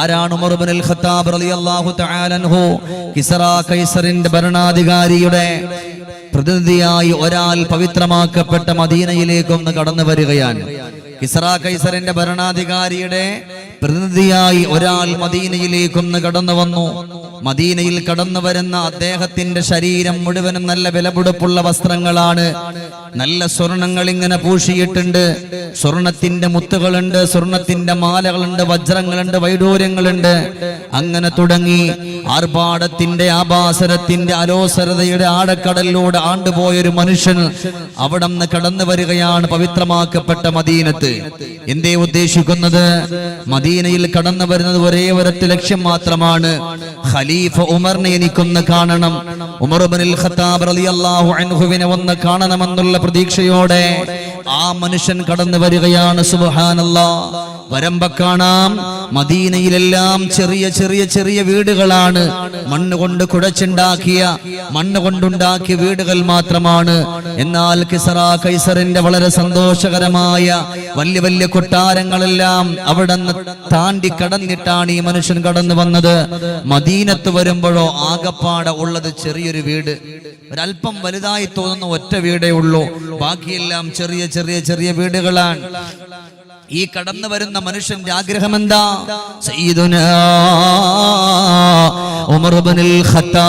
ആരാണ് ഉമർ ഇബ്നുൽ ഖത്താബ് റളിയല്ലാഹു തആല അൻഹു? കിസ്റ കൈസറിന്റെ ഭരണാധികാരിയുടെ പ്രതിനിധിയായി ഒരാൾ പവിത്രമാക്കപ്പെട്ട മദീനയിലേക്കൊന്ന് കടന്നു വരികയാണ്. കിസ്റ കൈസറിന്റെ ഭരണാധികാരിയുടെ പ്രതിനിധിയായി ഒരാൾ മദീനയിലേക്കൊന്ന് കടന്നു വന്നു. മദീനയിൽ കടന്നു വരുന്ന അദ്ദേഹത്തിന്റെ ശരീരം മുഴുവനും നല്ല വിലപിടിപ്പുള്ള വസ്ത്രങ്ങളാണ്. നല്ല സ്വർണങ്ങൾ ഇങ്ങനെ പൂശിയിട്ടുണ്ട്. സ്വർണത്തിന്റെ മുത്തുകളുണ്ട്, സ്വർണത്തിന്റെ മാലകളുണ്ട്, വജ്രങ്ങളുണ്ട്, വൈഡൂര്യങ്ങളുണ്ട്. അങ്ങനെ തുടങ്ങി ആർഭാടത്തിന്റെ, ആഭാസരത്തിന്റെ, അലോസരതയുടെ ആഴക്കടലിലൂടെ ആണ്ടുപോയൊരു മനുഷ്യൻ അവിടെ നിന്ന് കടന്നു വരികയാണ് പവിത്രമാക്കപ്പെട്ട മദീനത്ത്. എന്തേ ഉദ്ദേശിക്കുന്നത്? മദീനയിൽ കടന്നു വരുന്നത് ഒരേ ഒരൊറ്റ ലക്ഷ്യം മാത്രമാണ്. ഖലീഫ ഉമറിനെ എനിക്കൊന്ന് കാണണം, ഉമർ ഇബ്നുൽ ഖത്താബ് റളിയല്ലാഹു അൻഹുവിനെ ഒന്ന് കാണണമെന്നുള്ള പ്രതീക്ഷയോടെ ആ മനുഷ്യൻ കടന്നു വരികയാണ്. സുബ്ഹാനല്ലാഹ്. വരമ്പ കാണാം, മദീനയിലെല്ലാം ചെറിയ ചെറിയ ചെറിയ വീടുകളാണ്. മണ്ണുകൊണ്ട് കുഴച്ചുണ്ടാക്കിയ, മണ്ണുകൊണ്ടുണ്ടാക്കിയ വീടുകൾ മാത്രമാണ്. എന്നാൽ കിസ്റ കൈസറിന്റെ വളരെ സന്തോഷകരമായ വലിയ വലിയ കൊട്ടാരങ്ങളെല്ലാം അവിടെ നിന്ന് താണ്ടി കടന്നിട്ടാണ് ഈ മനുഷ്യൻ കടന്നു വന്നത്. മദീനത്ത് വരുമ്പോഴോ ആകപ്പാടെ ഉള്ളത് ചെറിയൊരു വീട്, ഒരല്പം വലുതായി തോന്നുന്ന ഒറ്റ വീടേ ഉള്ളൂ. ബാക്കിയെല്ലാം ചെറിയ ചെറിയ ചെറിയ വീടുകളാണ്. ഈ കടന്നു വരുന്ന മനുഷ്യന്റെ ആഗ്രഹം എന്താ? സയ്യിദുനാ ഉമർ ഇബ്നുൽ ഖത്താബ്.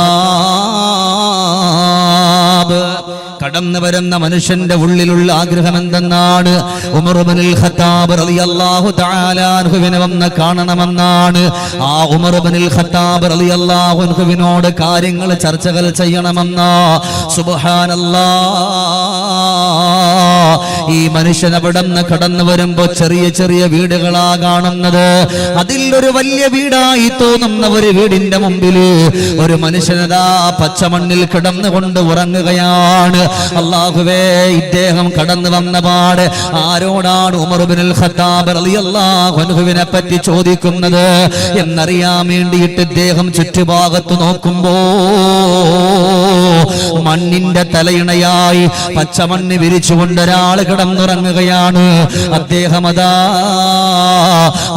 കടന്നു വരുന്ന മനുഷ്യന്റെ ഉള്ളിലുള്ള ആഗ്രഹം എന്തെന്നാണ്? ഉമർ ഇബ്നുൽ ഖത്താബ് റളിയല്ലാഹു തആല അൻഹുവിനെ വന്ന് കാണണമെന്നാണ്. ആ ഉമർ ഇബ്നുൽ ഖത്താബ് റളിയല്ലാഹു അൻഹുവിനോട് കാര്യങ്ങൾ ചർച്ചകൾ ചെയ്യണമെന്നാ. സുബ്ഹാനല്ലാഹ്. ഈ മനുഷ്യൻ അവിടെ നിന്ന് കടന്നു വരുമ്പോ ചെറിയ ചെറിയ വീടുകളാ കാണുന്നത്. അതിൽ ഒരു വലിയ വീടായി തോന്നുന്ന ഒരു വീടിന്റെ മുമ്പില് ഒരു മനുഷ്യനതാ പച്ചമണ്ണിൽ കിടന്നുകൊണ്ട് ഉറങ്ങുകയാണ്. അല്ലാഹുവേ, ഇദ്ദേഹം കടന്നു വന്ന പാട് ആരോടാണ് ഉമർ ഇബ്നുൽ ഖത്താബ് റളിയല്ലാഹു അൻഹുവിനെ പറ്റി ചോദിക്കുന്നത് എന്നറിയാൻ വേണ്ടിയിട്ട് ഇദ്ദേഹം ചുറ്റുഭാഗത്ത് നോക്കുമ്പോ മണ്ണിന്റെ തലയിണയായി പച്ചമണ്ണ് വിരിച്ചുകൊണ്ട് ഒരാൾ കിടന്നുറങ്ങുകയാണ്. അദ്ദേഹം അതാ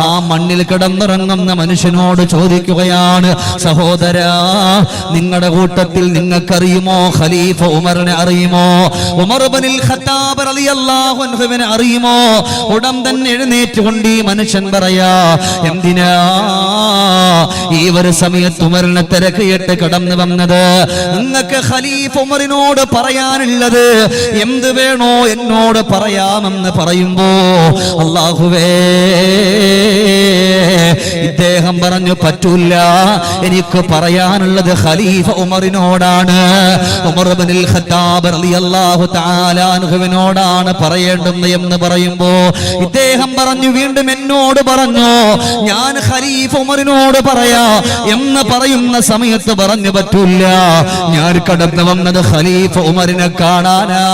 ആ മണ്ണിൽ കിടന്നുറങ്ങുന്ന മനുഷ്യനോട് ചോദിക്കുകയാണ്, സഹോദരാ, നിങ്ങളുടെ കൂട്ടത്തിൽ നിങ്ങൾക്കറിയുമോ ഖലീഫ ഉമറിനെ അറിയുമോ? ഉമർ ഇബ്നുൽ ഖത്താബ് റളിയല്ലാഹു അൻഹുവിനെ അറിയുമോ? ഉടൻ തന്നെ എഴുന്നേറ്റുകൊണ്ട് ഈ മനുഷ്യൻ പറയാ, എന്തിനാ ഈ ഒരു സമയത്ത് ഉമറിനെ തിരക്കിയിട്ട് കടന്നു വന്നത്? നിങ്ങൾക്ക് ഖലീഫ ഉമറിനോട് പറയാനുള്ളത് എന്ത് വേണോ എന്നോട് പറയാമെന്ന് പറയുമ്പോ അല്ലാഹുവേ, ഇദ്ദേഹം പറഞ്ഞു, പറ്റൂല, എനിക്ക് പറയാനുള്ളത് ഖലീഫ ഉമറിനോടാണ്, ഉമർ ഇബ്നുൽ ഖത്താബ് റളിയല്ലാഹു തആല അൻഹുവിനോടാണ് പറയേണ്ടത് എന്ന് പറയുമ്പോ ഇദ്ദേഹം പറഞ്ഞു, വീണ്ടും എന്നോട് പറഞ്ഞു, ഞാൻ ഖലീഫ ഉമറിനോട് പറയാ എന്ന് പറയുന്ന സമയത്ത് പറഞ്ഞു, പറ്റൂല, ഞാൻ കടന്നു വന്നത് ഖലീഫ ഉമറിനെ കാണാനാ.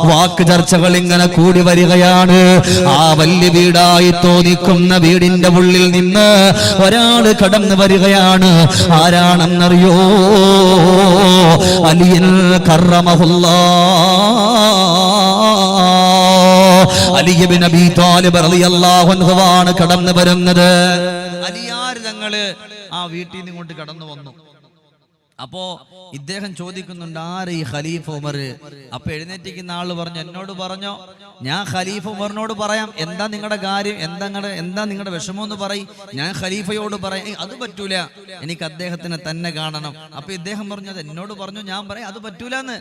വാക്ക് ചർച്ചകൾ ഇങ്ങനെ കൂടി വരികയാണ്. ആ വലിയ വീടായി തോന്നിക്കുന്ന വീടിന്റെ ഉള്ളിൽ നിന്ന് ഒരാൾ കടന്നു വരികയാണ്. ആരാണെന്നറിയോ? അലിയൻ കറമഹുല്ലാഹ്, അലി ഇബ്നു അബീ ത്വാലിബ് റളിയല്ലാഹു അൻഹു ആണ് കടന്നു വരുന്നത്. അലിയാർ തങ്ങള് ആ വീട്ടിൽ നിന്ന് ഇങ്ങോട്ട് കടന്നു വന്നു. അപ്പോ ഇദ്ദേഹം ചോദിക്കുന്നുണ്ട്, ആര് ഈ ഖലീഫ ഉമർ? അപ്പൊ എഴുന്നേറ്റിക്കുന്ന ആള് പറഞ്ഞു, എന്നോട് പറഞ്ഞോ, ഞാൻ ഖലീഫ ഉമറിനോട് പറയാം, എന്താ നിങ്ങളുടെ കാര്യം, എന്താ നിങ്ങളുടെ വിഷമം എന്ന് പറയും, ഞാൻ ഖലീഫയോട് പറയാം. അത് പറ്റൂല, എനിക്ക് അദ്ദേഹത്തിനെ തന്നെ കാണണം. അപ്പൊ ഇദ്ദേഹം പറഞ്ഞു, അത് എന്നോട് പറഞ്ഞു, ഞാൻ പറയാം, അത് പറ്റൂലെന്ന്.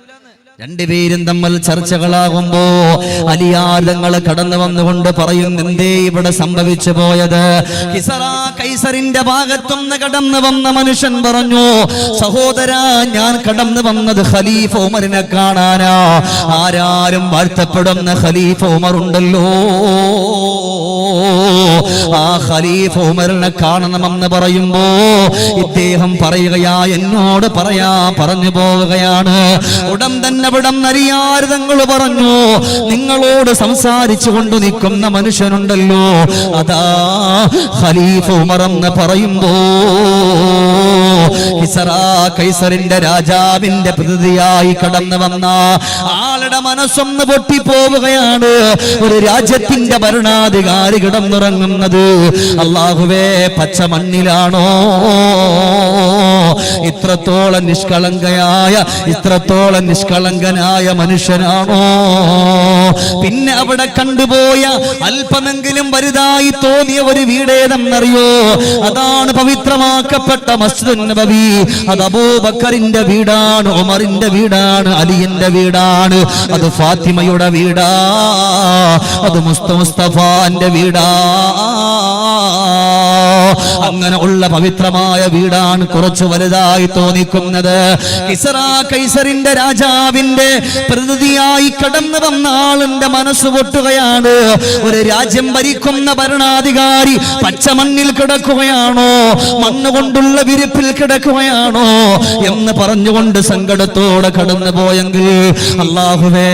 രണ്ടുപേരും തമ്മിൽ ചർച്ചകളാകുമ്പോ അലിയാദങ്ങൾ കടന്നു വന്നുകൊണ്ട് പറയും, എന്തേ ഇവിടെ സംഭവിച്ചു പോയത്? കിസ്റ കൈസറിന്റെ ഭാഗത്തുനിന്ന് കടന്നു വന്ന മനുഷ്യൻ പറഞ്ഞു, സഹോദരാ, ഞാൻ കടന്നു വന്നത് ഖലീഫ ഉമറിനെ കാണാനാ. ആരാരും വാഴ്ത്തപ്പെടുന്ന ഖലീഫ ഉമർ ഉണ്ടല്ലോ, ആ ഖലീഫ ഉമറിനെ കാണണമെന്ന് പറയുമ്പോ ഇദ്ദേഹം പറയുകയാ, എന്നോട് പറഞ്ഞു പോവുകയാണ്. ഉടൻ തന്നെ അവിടം നരിയാർ തങ്ങൾ പറഞ്ഞു, നിങ്ങളോട് സംസാരിച്ചു കൊണ്ട് നിൽക്കുന്ന മനുഷ്യനുണ്ടല്ലോ, അതാ ഖലീഫ ഉമർ എന്ന് പറയുമ്പോ കിസറ കൈസറിന്റെ രാജാവിന്റെ പ്രതിനിധിയായി കടന്നു വന്ന ആളുടെ മനസ്സൊന്ന് പൊട്ടിപ്പോവുകയാണ്. ഒരു രാജ്യത്തിന്റെ ഭരണാധികാരി കിടന്നുറങ്ങുന്നത് അല്ലാഹുവേ പച്ച മണ്ണിലാണോ? ഇത്രത്തോളം നിഷ്കളങ്കനായ മനുഷ്യനാണോ? പിന്നെ അവിടെ കണ്ടുപോയ അല്പമെങ്കിലും വലുതായി തോന്നിയ ഒരു വീടേതെന്നറിയോ? അതാണ് പവിത്രമാക്കപ്പെട്ട മസ്ജിദുൻ നബവി. അത് അബൂബക്കറിന്റെ വീടാണ്, ഉമറിന്റെ വീടാണ്, അലിയുടെ വീടാണ്, അത് ഫാത്തിമയുടെ വീടാ, അത് മുസ്തഫാന്റെ വീടാ. അങ്ങനെ ഉള്ള പവിത്രമായ വീടാണ് കുറച്ച് വലുതായി തോന്നിക്കുന്നത്. കിസറ കൈസറിന്റെ രാജാവിന്റെ പ്രതിനിധിയായി കടന്നു വന്ന ആളിന്റെ മനസ്സ് പൊട്ടുകയാണ്. ഒരു രാജ്യം ഭരിക്കുന്ന ഭരണാധികാരി പച്ചമണ്ണിൽ കിടക്കുകയാണോ, മണ്ണുകൊണ്ടുള്ള വിരിപ്പിൽ കിടക്കുകയാണോ എന്ന് പറഞ്ഞുകൊണ്ട് സങ്കടത്തോടെ കടന്നു പോയെങ്കിൽ അല്ലാഹുവേ,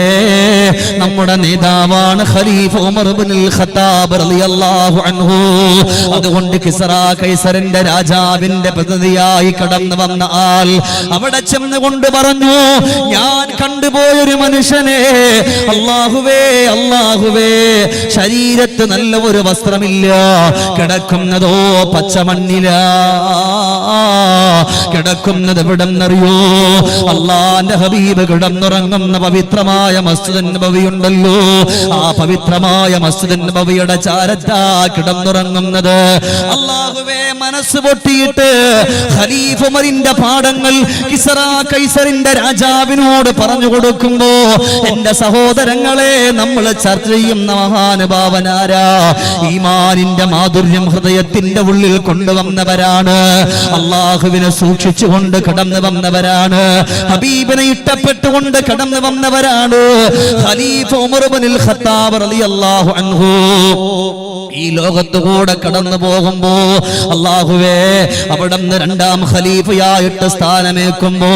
നമ്മുടെ നേതാവാണ് ഖലീഫ ഉമർ ഇബ്നുൽ ഖത്താബ് റളിയല്ലാഹു അൻഹു. അതുകൊണ്ട് കിസറ കൈസറിന്റെ രാജാവിന്റെ പ്രതിനിധിയായി കടന്നു വന്ന ആൾ അവിടെ ചെന്നുകൊണ്ട് പറഞ്ഞു, ഞാൻ കണ്ടുപോയൊരു മനുഷ്യനെ, അല്ലാഹുവേ അല്ലാഹുവേ, ശരീരത്ത് നല്ല ഒരു വസ്ത്രമില്ല, കിടക്കുന്നതോ പച്ചമണ്ണില. കിടക്കുന്നത് എവിടെന്നറിയോ? അല്ലാഹുവിന്റെ ഹബീബ് കിടന്നുറങ്ങുന്ന പവിത്രമായ മസ്ജിദുൻ നബവി ഉണ്ടല്ലോ, ആ പവിത്രമായ മസ്ജിദുൻ നബവിയുടെ ചാരത്താ കിടന്നുറങ്ങുന്നത്. അല്ലാഹുവേ, മനസ്സ് പൊട്ടിയിട്ട് ഖലീഫ ഉമറിന്റെ പാഠങ്ങൾ കിസറ കൈസറിന്റെ രാജാവിനോട് പറഞ്ഞു കൊടുക്കുമ്പോ, എന്റെ സഹോദരങ്ങളെ, നമ്മൾ ചർച്ച ചെയ്യുന്ന മഹാനുഭാവനാരാ? ഈമാനിന്റെ മാധുര്യം ഹൃദയത്തിന്റെ ഉള്ളിൽ കൊണ്ടുവന്നവരാണ്, അള്ളാഹുവിനെ സൂക്ഷിച്ചുകൊണ്ട് കടന്നു വന്നവരാണ്, ഹബീബിനെ ഇഷ്ടപ്പെട്ടുകൊണ്ട് കടന്നു വന്നവരാണ്. ഖലീഫ ഉമർ ഇബ്നുൽ ഖത്താബ് റളിയല്ലാഹു അൻഹു ഈ ലോകത്തുകൂടെ കടന്നു പോകുമ്പോ അല്ലാഹുവേ, അവിടുന്ന് രണ്ടാം ഖലീഫയായിട്ട് സ്ഥാനമേൽക്കുമ്പോ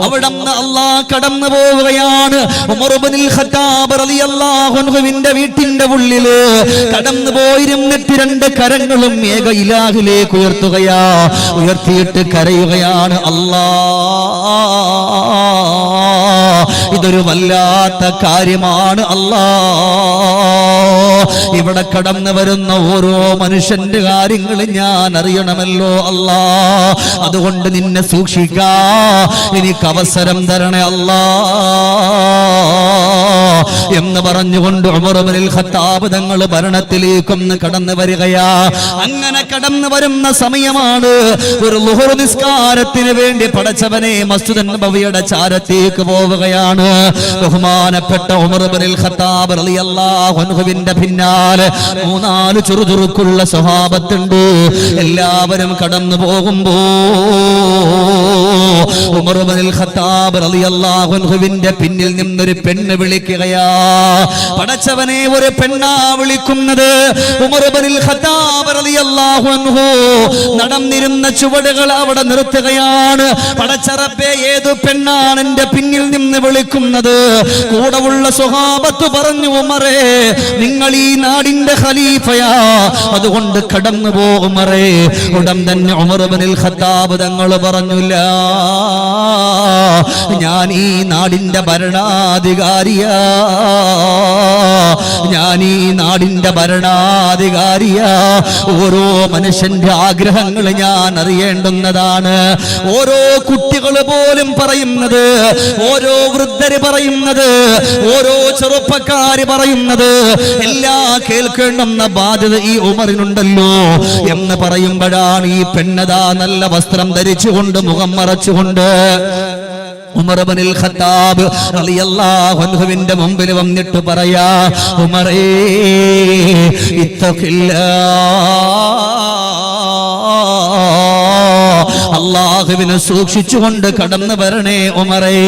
അവിടുന്ന് അല്ലാഹ് കടന്നു പോവുകയാണ്. ഉമർ ഇബ്നുൽ ഖത്താബ് റളിയല്ലാഹു അൻഹുവിന്റെ വീട്ടിന്റെ ഉള്ളില് കടന്നു പോയിരുന്നിട്ട് രണ്ട് കരങ്ങളും ഏക ഇലാഹിലേക്ക് ഉയർത്തുകയാ, ഉയർത്തിയിട്ട് കരയുകയാണ്, അല്ലാഹ്, ഇതൊരു വല്ലാത്ത കാര്യമാണ് അല്ലാഹ്. ഇവിടെ കടന്നു വരുന്ന ഓരോ മനുഷ്യന്റെ കാര്യങ്ങൾ ഞാൻ അറിയണമല്ലോ അല്ലാഹ്, അതുകൊണ്ട് നിന്നെ സൂക്ഷിക്കാ, എനിക്ക് അവസരം തരണേ അല്ലാഹ് എന്ന് പറഞ്ഞുകൊണ്ട് ഉമർ ഇബ്നുൽ ഖത്താബ് തങ്ങൾ ഭരണത്തിലേക്കൊന്ന് കടന്നു വരികയാ. അങ്ങനെ കടന്നു വരുന്ന സമയമാണ് ഒരു ളുഹർ നിസ്കാരത്തിന് വേണ്ടി പടച്ചവനെ മസ്ജിദുൻ നബവിയുടെ ചാരത്തേക്ക് പോവുകയാണ്. ബഹുമാനപ്പെട്ട ഉമർ ഇബ്നുൽ ഖത്താബ് റളിയല്ലാഹു അൻഹുവിന്റെ പിന്നാലെ മൂന്നാല് ചുറുചുറുക്കുള്ള സ്വഹാബത്തുണ്ട്. എല്ലാവരും കടന്നു പോകുമ്പോ ഉമർ ഇബ്നുൽ ഖത്താബ് റളിയല്ലാഹു അൻഹുവിന്റെ പിന്നിൽ നിന്നൊരു പെണ്ണ് വിളിക്കുകയാ. പടച്ചവനെ, ഒരു പെണ്ണാ വിളിക്കുന്നത്. ഉമർ ഇബ്നുൽ ഖത്താബ് റളിയല്ലാഹു അൻഹു നടന്നിരുന്ന ചുവടുകൾ അവിടെ നിർത്തുകയാണ്. പടച്ചറപ്പേ, ഏതു പെണ്ണാണ് എന്റെ പിന്നിൽ നിന്ന് വിളിക്കുന്നത്? കൂടെ ഉള്ള സ്വഹാബത്ത് പറഞ്ഞു, ഉമറേ, നിങ്ങൾ ഈ നാടിന്റെ ഖലീഫയാ, അതുകൊണ്ട് കടന്നു പോ ഉമറേ. ഉടൻ തന്നെ ഉമർ ഇബ്നുൽ ഖത്താബ് തങ്ങൾ പറഞ്ഞില്ല, ഞാൻ ഈ നാടിന്റെ ഭരണാധികാരിയാ, ഞാൻ ഈ നാടിന്റെ ഭരണാധികാരിയാ. ഓരോ മനുഷ്യന്റെ ആഗ്രഹങ്ങൾ ഞാൻ അറിയേണ്ടുന്നതാണ്. ഓരോ കുട്ടികൾ പോലും പറയുന്നത്, ഓരോ വൃദ്ധര് പറയുന്നത്, ഓരോ ചെറുപ്പക്കാര് പറയുന്നത് എല്ലാം കേൾക്കേണ്ടുന്ന ബാധ്യത ഈ ഉമറിനുണ്ടല്ലോ എന്ന് പറയുമ്പോഴാണ് ഈ പെണ്ണതാ നല്ല വസ്ത്രം ധരിച്ചുകൊണ്ട് മുഖം മറച്ചുകൊണ്ട് ഉമർ ഇബ്നുൽ ഖത്താബ് റളിയല്ലാഹു അൻഹുവിന്റെ മുമ്പിൽ വന്നിട്ട് പറയാ, ഉമറേ, അല്ലാഹുവിനെ സൂക്ഷിച്ചുകൊണ്ട് കടന്നു വരണേ ഉമറേ.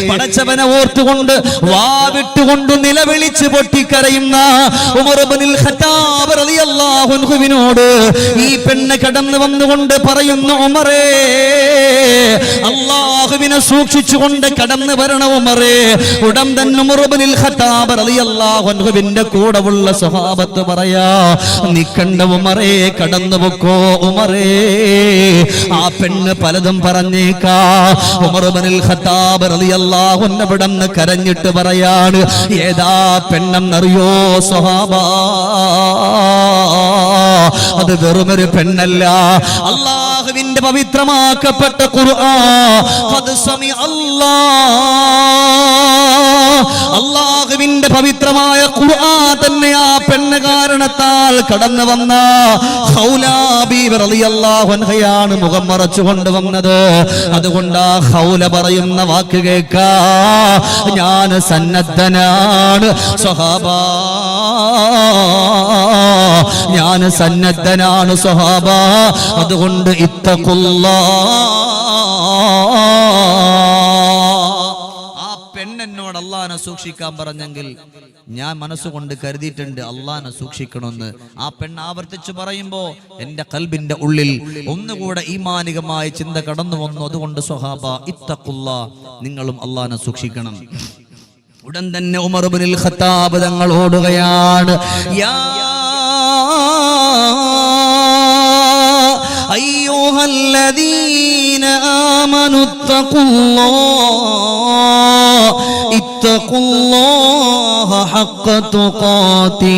പടച്ചവനെ ഓർത്തുകൊണ്ട് വാവിട്ടുകൊണ്ട് നിലവിളിച്ച് പൊട്ടിക്കരയുന്ന ഉമർ ഇബ്നുൽ ഖത്താബ് റളിയല്ലാഹു അൻഹുവിനോട് ഈ പെണ്ണ് കടന്നു വന്നുകൊണ്ട് പറയുന്നു, ഉമറേ, അല്ലാഹുവിനെ സൂക്ഷിച്ചുകൊണ്ട് കടന്നു വരണം ഉമറേ. ഉടൻ തന്നെ ഉമർ ഇബ്നുൽ ഖത്താബ് റളിയല്ലാഹു അൻഹുവിന്റെ കൂടെ ഉള്ള സ്വഹാബത്ത് പറയാ, നിക്കണ്ട ഉമറേ, കടന്നു പൊക്കോ ഉമറേ. ആ പെണ്ണ് പലതും പറഞ്ഞേക്കാ. ഉമർ ഇബ്നുൽ ഖത്താബ് റളിയല്ലാഹു അൻഹു ഇവിടുന്ന് കരഞ്ഞിട്ട് പറയാണ്, ഏതാ പെണ്ണെന്നറിയോ സ്വഹാബ? അത് വെറുമൊരു പെണ്ണല്ല, അല്ലാഹുവിന്റെ പവിത്രമാക്കപ്പെട്ട ഖുർആൻ. ഖദ് സമി അല്ലാഹുവിന്റെ പവിത്രമായ ഖുർആൻ തന്നെ ആ പെണ്ണ് കാരണത്താൽ കടന്നു വന്ന ഖൗലാ ബീവി റളിയല്ലാഹു അൻഹയാണ് മുഖം മറച്ചു കൊണ്ടുവന്നത്. അതുകൊണ്ട് ആ ഖൗല പറയുന്ന വാക്ക് കേൾക്കാ, ഞാൻ സന്നദ്ധനാണ് സ്വഹാബ, ഞാൻ സന്നദ്ധനാണ് സ്വഹാബ. അതുകൊണ്ട് ആ പെണ്ണെന്നോട് അള്ളാഹനെ സൂക്ഷിക്കാൻ പറഞ്ഞെങ്കിൽ ഞാൻ മനസ്സുകൊണ്ട് കരുതിയിട്ടുണ്ട് അള്ളാഹനെ സൂക്ഷിക്കണമെന്ന്. ആ പെണ്ണ് ആവർത്തിച്ചു പറയുമ്പോ എന്റെ ഖൽബിന്റെ ഉള്ളിൽ ഒന്നുകൂടെ ഈമാനികമായ ചിന്ത കടന്നു വന്നു. അതുകൊണ്ട് സ്വഹാബ ഇത്തഖുല്ലാ, നിങ്ങളും അള്ളാഹനെ സൂക്ഷിക്കണം. ഉടൻ തന്നെ ഉമർ ഇബ്നുൽ ഖത്താബ് തങ്ങൾ ഓടുകയാണ്, യാ അയ്യുഹല്ലദീന ആമനു ഇത്തഖുല്ലാഹ ഹഖ്ക തുഖാതി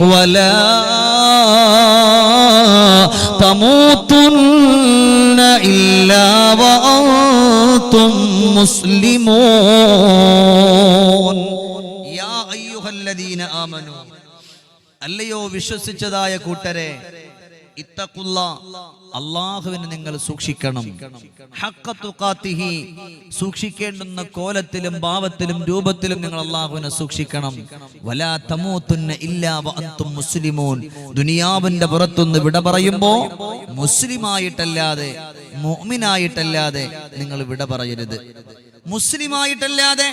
വലാ തമൂതുന്ന ഇല്ലാ വഅൻതും മുസ്ലിമൂൻ. യാ അയ്യുഹല്ലദീന ആമനു, അല്ലയോ വിശ്വസിച്ചതായ കൂട്ടരെ, ഇത്തഖുല്ലാ, അല്ലാഹുവിനെ നിങ്ങൾ സൂക്ഷിക്കണം. ഹഖ്ക തുഖാതിഹി, സൂക്ഷിക്കേണ്ടുന്ന കോലത്തിലും ഭാവത്തിലും രൂപത്തിലും നിങ്ങൾ അല്ലാഹുവിനെ സൂക്ഷിക്കണം. വലാ തമൂതുന്ന ഇല്ലാ വഅൻതും മുസ്ലിമൂൻ, ദുനിയാവിന്റെ പുറത്തുനിന്ന് വിട പറയുമ്പോ മുസ്ലിമായിട്ടല്ലാതെ മുഅ്മിനായിട്ടല്ലാതെ നിങ്ങൾ വിട പറയരുത്. മുസ്ലിമായിട്ടല്ലാതെ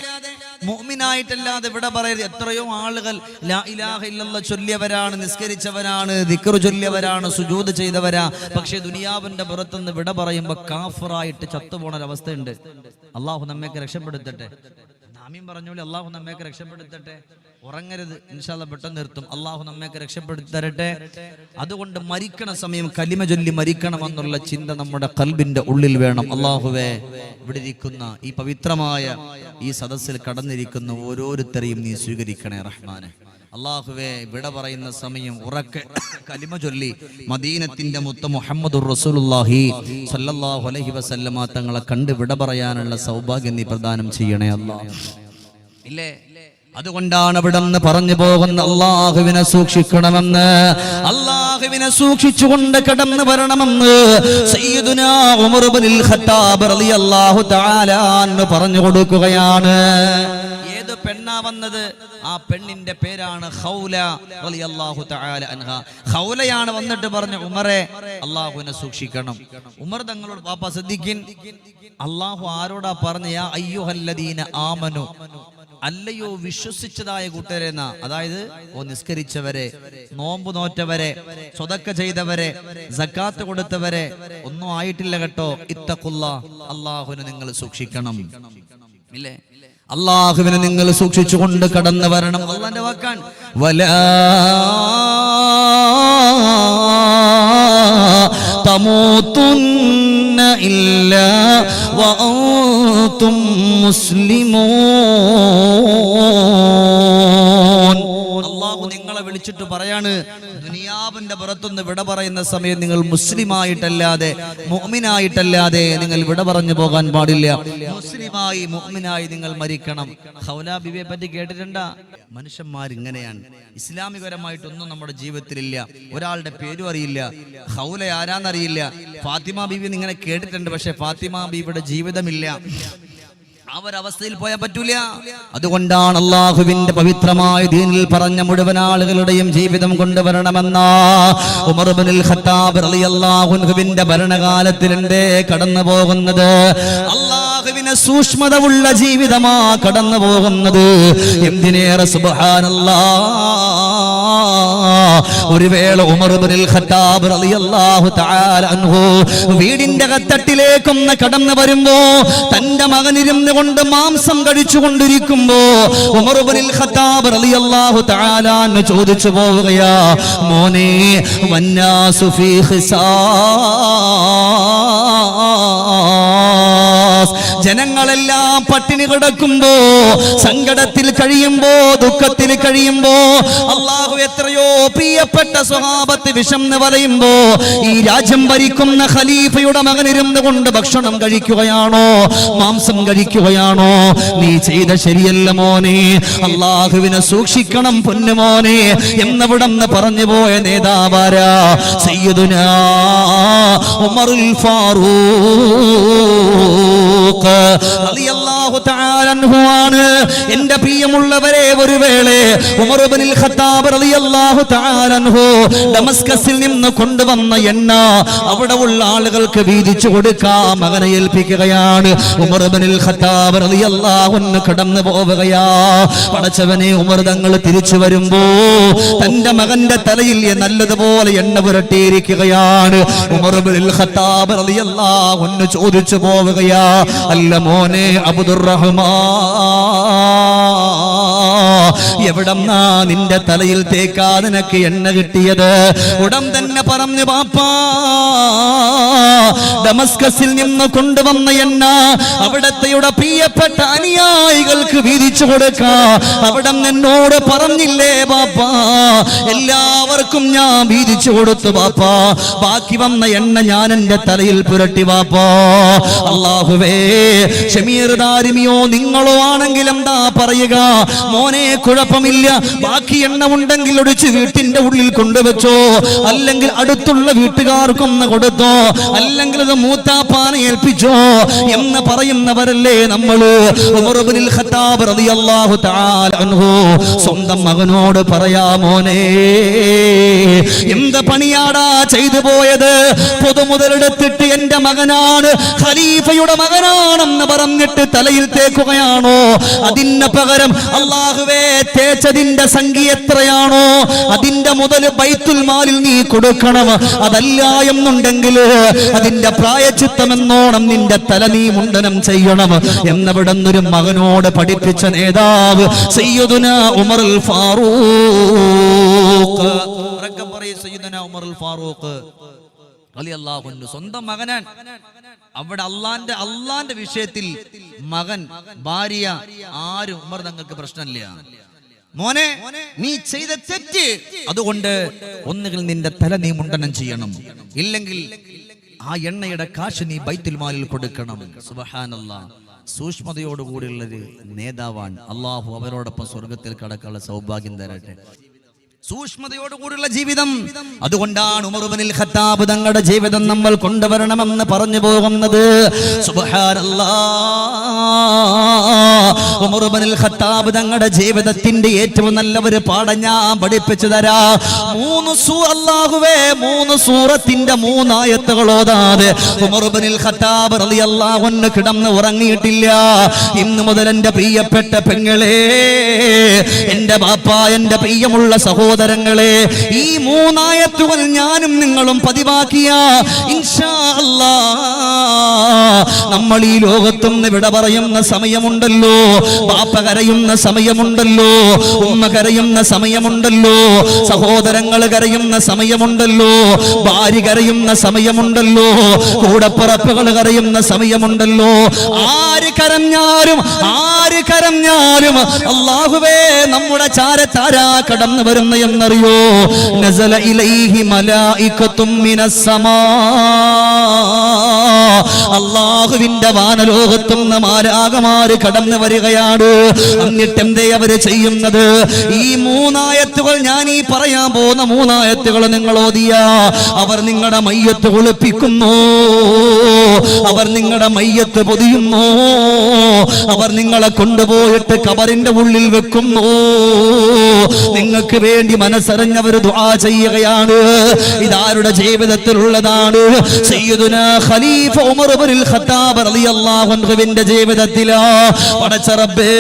മുഅ്മിനായിട്ടല്ലാതെ വിട പറയരുത്. എത്രയോ ആളുകൾ ലാ ഇലാഹ ഇല്ലല്ലാഹ് ചൊല്ലിയവരാണ്, നിസ്കരിച്ചവരാണ്, ദിക്ർ ചൊല്ലിയവരാണ്, സുജൂദ് ചെയ്തവരാ. പക്ഷെ ദുനിയാവിന്റെ പുറത്തുനിന്ന് വിട പറയുമ്പോ കാഫിറായിട്ട് ചത്തുപോണ ഒരവസ്ഥയുണ്ട്. അള്ളാഹു നമ്മയൊക്കെ രക്ഷപ്പെടുത്തട്ടെ. ആമീൻ പറഞ്ഞോളി. അള്ളാഹു നമ്മയൊക്കെ രക്ഷപ്പെടുത്തട്ടെ. ഉറങ്ങരുത്, ഇൻഷാ അല്ലാഹ് പെട്ടെന്ന് നിർത്തും. അള്ളാഹു നമ്മയൊക്കെ രക്ഷപ്പെടുത്തി തരട്ടെ. അതുകൊണ്ട് മരിക്കണ സമയം കലിമ ചൊല്ലി മരിക്കണമെന്നുള്ള ചിന്ത നമ്മുടെ ഖൽബിന്റെ ഉള്ളിൽ വേണം. അള്ളാഹുവേ, ഇവിടെ ഇരിക്കുന്ന ഈ പവിത്രമായ ഈ സദസ്സിൽ കടന്നിരിക്കുന്ന ഓരോരുത്തരെയും നീ സ്വീകരിക്കണേ റഹ്മാനെ. അള്ളാഹുവേ, വിട പറയുന്ന സമയം ഉറക്കെ കലിമ ചൊല്ലി മദീനത്തിന്റെ മുത്ത മുഹമ്മദുർ റസൂലുള്ളാഹി സ്വല്ലല്ലാഹു അലൈഹി വസല്ലമ തങ്ങളെ കണ്ട് വിട പറയാനുള്ള സൗഭാഗ്യം നീ പ്രദാനം ചെയ്യണേ അല്ലാഹ്. ഇല്ലേ, അതുകൊണ്ടാണ് അവിടെന്ന് പറഞ്ഞു പോകുന്ന അള്ളാഹുവിനെ സൂക്ഷിക്കണമെന്ന്, അള്ളാഹുവിനെ സൂക്ഷിച്ചുകൊണ്ട് കടന്നു വരണമെന്ന് സയ്യിദുനാ ഉമർ ഇബ്നുൽ ഖത്താബ് റളിയല്ലാഹു തആല അൻഹു പറഞ്ഞു കൊടുക്കുകയാണ്. ഏത് പെണ്ണാ വന്നത്? ആ പെണ്ണിന്റെ പേരാണ് ഖൗല റളിയല്ലാഹു തആല അൻഹ. ഖൗലയാണ് വന്നിട്ട് പറഞ്ഞു, ഉമറെ, അള്ളാഹുവിനെ സൂക്ഷിക്കണം. ഉമർ തങ്ങളോട്, പാപ്പ ശ്രദ്ധിക്കിൻ, അള്ളാഹു ആരോടാ പറഞ്ഞ? യാ അയ്യുഹല്ലദീന ആമനു, അല്ലയോ വിശ്വസിച്ചതായ കൂട്ടരെന്ന. അതായത് നിസ്കരിച്ചവരെ, നോമ്പ് നോറ്റവരെ, സ്വതക്ക ചെയ്തവരെ, സക്കാത്ത് കൊടുത്തവരെ, ഒന്നും ആയിട്ടില്ല കേട്ടോ. ഇത്തഖുല്ലാ, അള്ളാഹുവിനെ നിങ്ങൾ സൂക്ഷിക്കണം. ഇല്ലേ, അള്ളാഹുവിനെ നിങ്ങൾ സൂക്ഷിച്ചുകൊണ്ട് കടന്നു വരണം. അള്ളാന്റെ വാക്കാൻ, വലാ തമൂതുന്ന ഇല്ലാ വഅൻതും മുസ്ലിമൂൻ. അള്ളാഹു നിങ്ങളെ വിളിച്ചിട്ട് പറയാണ്, ദുനിയാവിന്റെ പുറത്തുനിന്ന് വിട പറയുന്ന സമയം നിങ്ങൾ മുസ്ലിമായിട്ടല്ലാതെ മുഅ്മിനായിട്ടല്ലാതെ നിങ്ങൾ വിട പറഞ്ഞു പോകാൻ പാടില്ല. മുസ്ലിമായി മുഅ്മിനായി നിങ്ങൾ മരിക്കണം. ഖൗലാ ബിബിയെ പറ്റി കേട്ടിട്ടുണ്ടാ? മനുഷ്യന്മാർ ഇങ്ങനെയാണ്. ഇസ്ലാമികപരമായിട്ടൊന്നും നമ്മുടെ ജീവിതത്തിലില്ല. ഒരാളുടെ പേരും അറിയില്ല, ഖൗല ആരാന്നറിയില്ല. ഫാത്തിമ ബീവി ഇങ്ങനെ കേട്ടിട്ടുണ്ട്, പക്ഷെ ഫാത്തിമ ബീവിയുടെ ജീവിതമില്ല. അവരവസ്ഥയിൽ പോയാൽ പറ്റൂല. അതുകൊണ്ടാണ് അള്ളാഹുവിന്റെ പവിത്രമായ ദീനിൽ പറഞ്ഞ മുഴുവൻ ആളുകളുടെയും ജീവിതം കൊണ്ടുവരണമെന്ന ഉമർ ഇബ്നുൽ ഖത്താബ് റളിയല്ലാഹു അൻഹുവിന്റെ ഭരണകാലത്തിൽ എന്തേ കടന്നു പോകുന്നത്? അള്ളാഹുവിനെ സൂക്ഷ്മത ഉള്ള ജീവിതമാ കടന്നു പോകുന്നത്. എന്തിനേറെ സുബ്ഹാനല്ലാഹ്, ഒരു വേള ഉമർ ഇബ്നുൽ ഖത്താബ് റളിയല്ലാഹു തആല അൻഹു വീടിന്റെ കത്തട്ടിലേക്കൊന്ന് കടന്നു വരുമ്പോ തന്റെ മകനിരുന്ന് കരഞ്ഞുകൊണ്ട് മാംസം കഴിച്ചുകൊണ്ടിരിക്കുമ്പോ ഉമർ ഇബ്നുൽ ഖത്താബ് റളിയല്ലാഹു തആല അൻഹു ചോദിച്ചു പോവുകയാ, മോനെ വന്നാസു ഫീ ഖിസാസ്, ജനങ്ങളെല്ലാം പട്ടിണി കിടക്കുമ്പോ, സങ്കടത്തിൽ കഴിയുമ്പോ, ദുഃഖത്തിൽ കഴിയുമ്പോ, അല്ലാഹു എത്രയോ പ്രിയപ്പെട്ട സ്വഹാബത്ത് വിശന്ന് വലയുമ്പോ ഈ രാജ്യം ഭരിക്കുന്ന ഖലീഫയുടെ മകനിരുന്നു കൊണ്ട് ഭക്ഷണം കഴിക്കുകയാണോ, മാംസം കഴിക്കുകയാണോ? നീ ചെയ്ത ശരിയല്ല മോനെ, അല്ലാഹുവിനെ സൂക്ഷിക്കണം പൊന്നുമോനെ എന്നവിടെന്ന് പറഞ്ഞു പോയ നേതാവാരാ? സയ്യിദുനാ ഉമറുൽ ഫാറൂഖ് റളിയല്ലാഹു തആല അൻഹു ആണ്. എന്റെ പ്രിയമുള്ളവരെ, ഒരു വേള ഉമർ ഇബ്നുൽ ഖത്താബ് റളിയല്ലാഹു തആല അൻഹു ഡമസ്കസിൽ നിന്ന് കൊണ്ടുവന്ന എണ്ണ അവിടെ ഉള്ള ആളുകൾക്ക് വീതിച്ചു കൊടുക്കാൻ മകനെ ഏൽപ്പിക്കുകയാണ്. ഉമർ ഇബ്നുൽ ഖത്താബ് റളിയല്ലാഹു അൻഹു കടന്നു പോവുകയാ. പടച്ചവനെ, ഉമർ തങ്ങൾ തിരിച്ചു വരുമ്പോ തന്റെ മകന്റെ തലയിൽ നല്ലതുപോലെ എണ്ണ പുരട്ടിയിരിക്കുകയാണ്. ഉമർ ഇബ്നുൽ ഖത്താബ് റളിയല്ലാഹു അൻഹു ചോദിച്ചു പോവുകയാ, അല്ല മോനെ അബ്ദുറഹ്മാൻ, എവിടെന്നാ നിന്റെ തലയിൽ തേക്കാ നിനക്ക് എണ്ണ കിട്ടിയത്? ഉടൻ തന്നെ പറഞ്ഞു, ബാപ്പാ, ഡമസ്കസിൽ നിന്ന് കൊണ്ടുവന്ന എണ്ണ അവിടത്തെയുടെ പ്രിയപ്പെട്ട അനുയായികൾക്ക് വീതിച്ചു കൊടുക്കാ അവിടെ എന്നോട് പറഞ്ഞില്ലേ ബാപ്പാ? എല്ലാവർക്കും ഞാൻ വീതിച്ചു കൊടുത്തു ബാപ്പാ. ബാക്കി വന്ന എണ്ണ ഞാൻ എന്റെ തലയിൽ പുരട്ടി ബാപ്പാ. അല്ലാഹുവേ, ഷമീർ ദാരിമിയോ നിങ്ങളോ ആണെങ്കിൽ എന്താ പറയുക? മോനെ, കുഴപ്പമില്ല, ബാക്കി എണ്ണ ഉണ്ടെങ്കിൽ ഒടിച്ച് വീട്ടിന്റെ ഉള്ളിൽ കൊണ്ടുവച്ചോ, അല്ലെങ്കിൽ അടുത്തുള്ള വീട്ടുകാർക്കൊന്ന് കൊടുത്തോ, അല്ലെങ്കിൽ അത് മൂത്താപ്പാനെ ഏൽപ്പിച്ചോ എന്ന് പറയുന്നവരല്ലേ നമ്മള്. ഉമർ ഇബ്നുൽ ഖത്താബ് റളിയല്ലാഹു തആല അൻഹു സ്വന്തം മകനോട് പറയാ, മോനെ, എന്ത് പണിയാടാ ചെയ്തു പോയത്? പൊതുമുതലെടുത്തിട്ട് എന്റെ മകനാണ്, ഖലീഫയുടെ മകനാണെന്ന് പറഞ്ഞിട്ട് തലയിൽ തേക്കുകയാണോ? അതിന് പകരം അല്ലാഹുവേ, തേച്ചതിന്റെ സംഖ്യ എത്രയാണോ അതിന്റെ മുതൽ ബൈത്തുൽ മാലിൽ നീ കൊടുക്കണം. അതല്ല എന്നുണ്ടെങ്കിൽ അതിന്റെ പ്രായച്ചിത്തമെന്നോണം നിന്റെ തല നീ മുണ്ടനം ചെയ്യണം എന്നവിടുന്നൊരു മകനോട് പഠിപ്പിച്ച നേതാവ് സയ്യിദുനാ ഉമറുൽ ഫാറൂഖ്. സയ്യിദുനാ ഉമറുൽ ഫാറൂഖ് റളിയല്ലാഹു അൻഹു സ്വന്തം മകനാൻ. അവിടെ അള്ളാന്റെ വിഷയത്തിൽ മകൻ, ഭാര്യ, ആരും ഉമർ തങ്ങൾക്ക് പ്രശ്നമില്ല. മോനെ, നീ ചെയ്ത തെറ്റ്, അതുകൊണ്ട് ഒന്നുകിൽ നിന്റെ തല നീ മുണ്ടനം ചെയ്യണം, ഇല്ലെങ്കിൽ ആ എണ്ണയുടെ കാശ് നീ ബൈത്തുൽ മാലിൽ കൊടുക്കണം. സുബ്ഹാനല്ലാഹ്, സൂക്ഷ്മതയോടുകൂടിയുള്ളൊരു നേതാവാൻ. അള്ളാഹു അവരോടൊപ്പം സ്വർഗത്തിൽ കടക്കാനുള്ള സൗഭാഗ്യം തരട്ടെ. സൂക്ഷ്മതയോടുകൂടിയുള്ള ജീവിതം. അതുകൊണ്ടാണ് ഉമർ ഇബ്നുൽ ഖത്താബ് തങ്ങളുടെ ജീവിതം നമ്മൾ കൊണ്ടുവരണമെന്ന് പറഞ്ഞു പോകുന്നത്. സുബ്ഹാനല്ലാഹ്, ഉമർ ഇബ്നുൽ ഖത്താബ് തങ്ങളുടെ ജീവിതത്തിന്റെ ഏറ്റവും നല്ല ഒരു പാഠം ഞാൻ പഠിപ്പിച്ചു തരാ. 3 സൂറത്തിന്റെ 3 ആയത്തുകൾ ഓതാതെ ഉമർ ഇബ്നുൽ ഖത്താബ് റളിയല്ലാഹു അൻഹു കിടന്ന് ഉറങ്ങിയിട്ടില്ല. ഇന്നു മുതൽ എന്റെ പ്രിയപ്പെട്ട പെങ്ങളെ, എന്റെ ബാപ്പ, എന്റെ പ്രിയമുള്ള സഹോദരങ്ങളെ, ഈ 3 ആയത്തുകൾ ഞാനും നിങ്ങളും പതിവാക്കിയ ഇൻഷാ അല്ലാഹ് നമ്മൾ ഈ ലോകത്തുനിന്ന് വിട പറയുന്ന സമയമുണ്ടല്ലോ. ബാപ്പ കരയുന്ന സമയമുണ്ടല്ലോ, ഉമ്മ കരയുന്ന സമയമുണ്ടല്ലോ, സഹോദരങ്ങൾ കരയുന്ന സമയമുണ്ടല്ലോ, ഭാര്യ കരയുന്ന സമയമുണ്ടല്ലോ, കൂടപ്പിറപ്പുകൾ കരയുന്ന സമയമുണ്ടല്ലോ. ആര് കരഞ്ഞാലും അല്ലാഹുവേ, നമ്മുടെ ചാരത്താരാ കടന്നു വരുന്ന എന്നറിയോ? നസല ഇലൈഹി മലായികത്തും മിനസ് സമാ, അല്ലാഹുവിന്റെ വാനലോകത്തുനിന്ന് മാലാഖമാര് കടന്നു വരികയാണ്. എന്നിട്ട് എന്തേ അവര് ചെയ്യുന്നത്? ഈ 3 ആയത്തുകൾ, ഞാൻ ഈ പറയാൻ പോകുന്ന 3 ആയത്തുകൾ നിങ്ങൾ ഓതിയ, അവർ നിങ്ങളുടെ മയ്യത്ത് ഒളിപ്പിക്കുന്നു, അവർ നിങ്ങളുടെ മയ്യത്ത് പൊതിയുന്നു, അവർ നിങ്ങളെ കൊണ്ടുപോയിട്ട് കബറിന്റെ ഉള്ളിൽ വെക്കുന്നു. നിങ്ങൾക്ക് വേണ്ടി മനസ്സറിഞ്ഞവർ ദുആ ചെയ്യുകയാണ്. ഇതാരുടെ ജീവിതത്തിലുള്ളതാണ്? സയ്യിദുനാ ഖലീഫ ഉമർ ഇബ്നുൽ ഖത്താബ് റളിയല്ലാഹു അൻഹുവിന്റെ ജീവിതത്തിലാ. പടച്ച റബ്ബേ,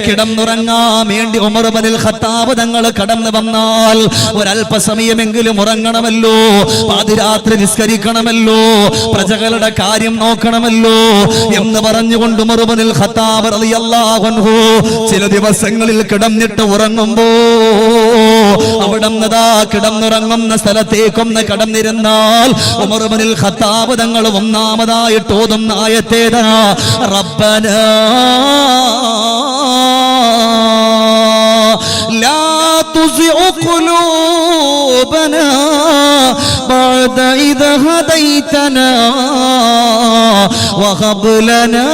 കിടന്നുറങ്ങാൻ വേണ്ടി ഉമർ ഇബ്നുൽ ഖത്താബ് തങ്ങൾ കടന്നു വന്നാൽ ഒരല്പസമയമെങ്കിലും ഉറങ്ങണമല്ലോ, പാതിരാത്രി നിസ്കരിക്കണമല്ലോ, പ്രജകളുടെ കാര്യം നോക്കണമല്ലോ എന്ന് പറഞ്ഞുകൊണ്ട് ഉമർ ഇബ്നുൽ ഖത്താബ് റളിയല്ലാഹു അൻഹു ചില ദിവസങ്ങളിൽ കിടന്നിട്ട് ഉറങ്ങുമ്പോ അവിടുന്നതാ കിടന്നുറങ്ങുന്ന സ്ഥലത്തേക്കൊന്ന് കടന്നിരുന്നാൽ ഉമർ ഇബ്നുൽ ഖത്താബ് തങ്ങൾ ഒന്നാമതായിട്ട് ഓതുന്ന ആയത്തേതാ? റബ്ബനാ ലാ തുസിഉ ഖുലൂബനാ ബഅദ ഇദ ഹദൈതനാ വഹബ് ലനാ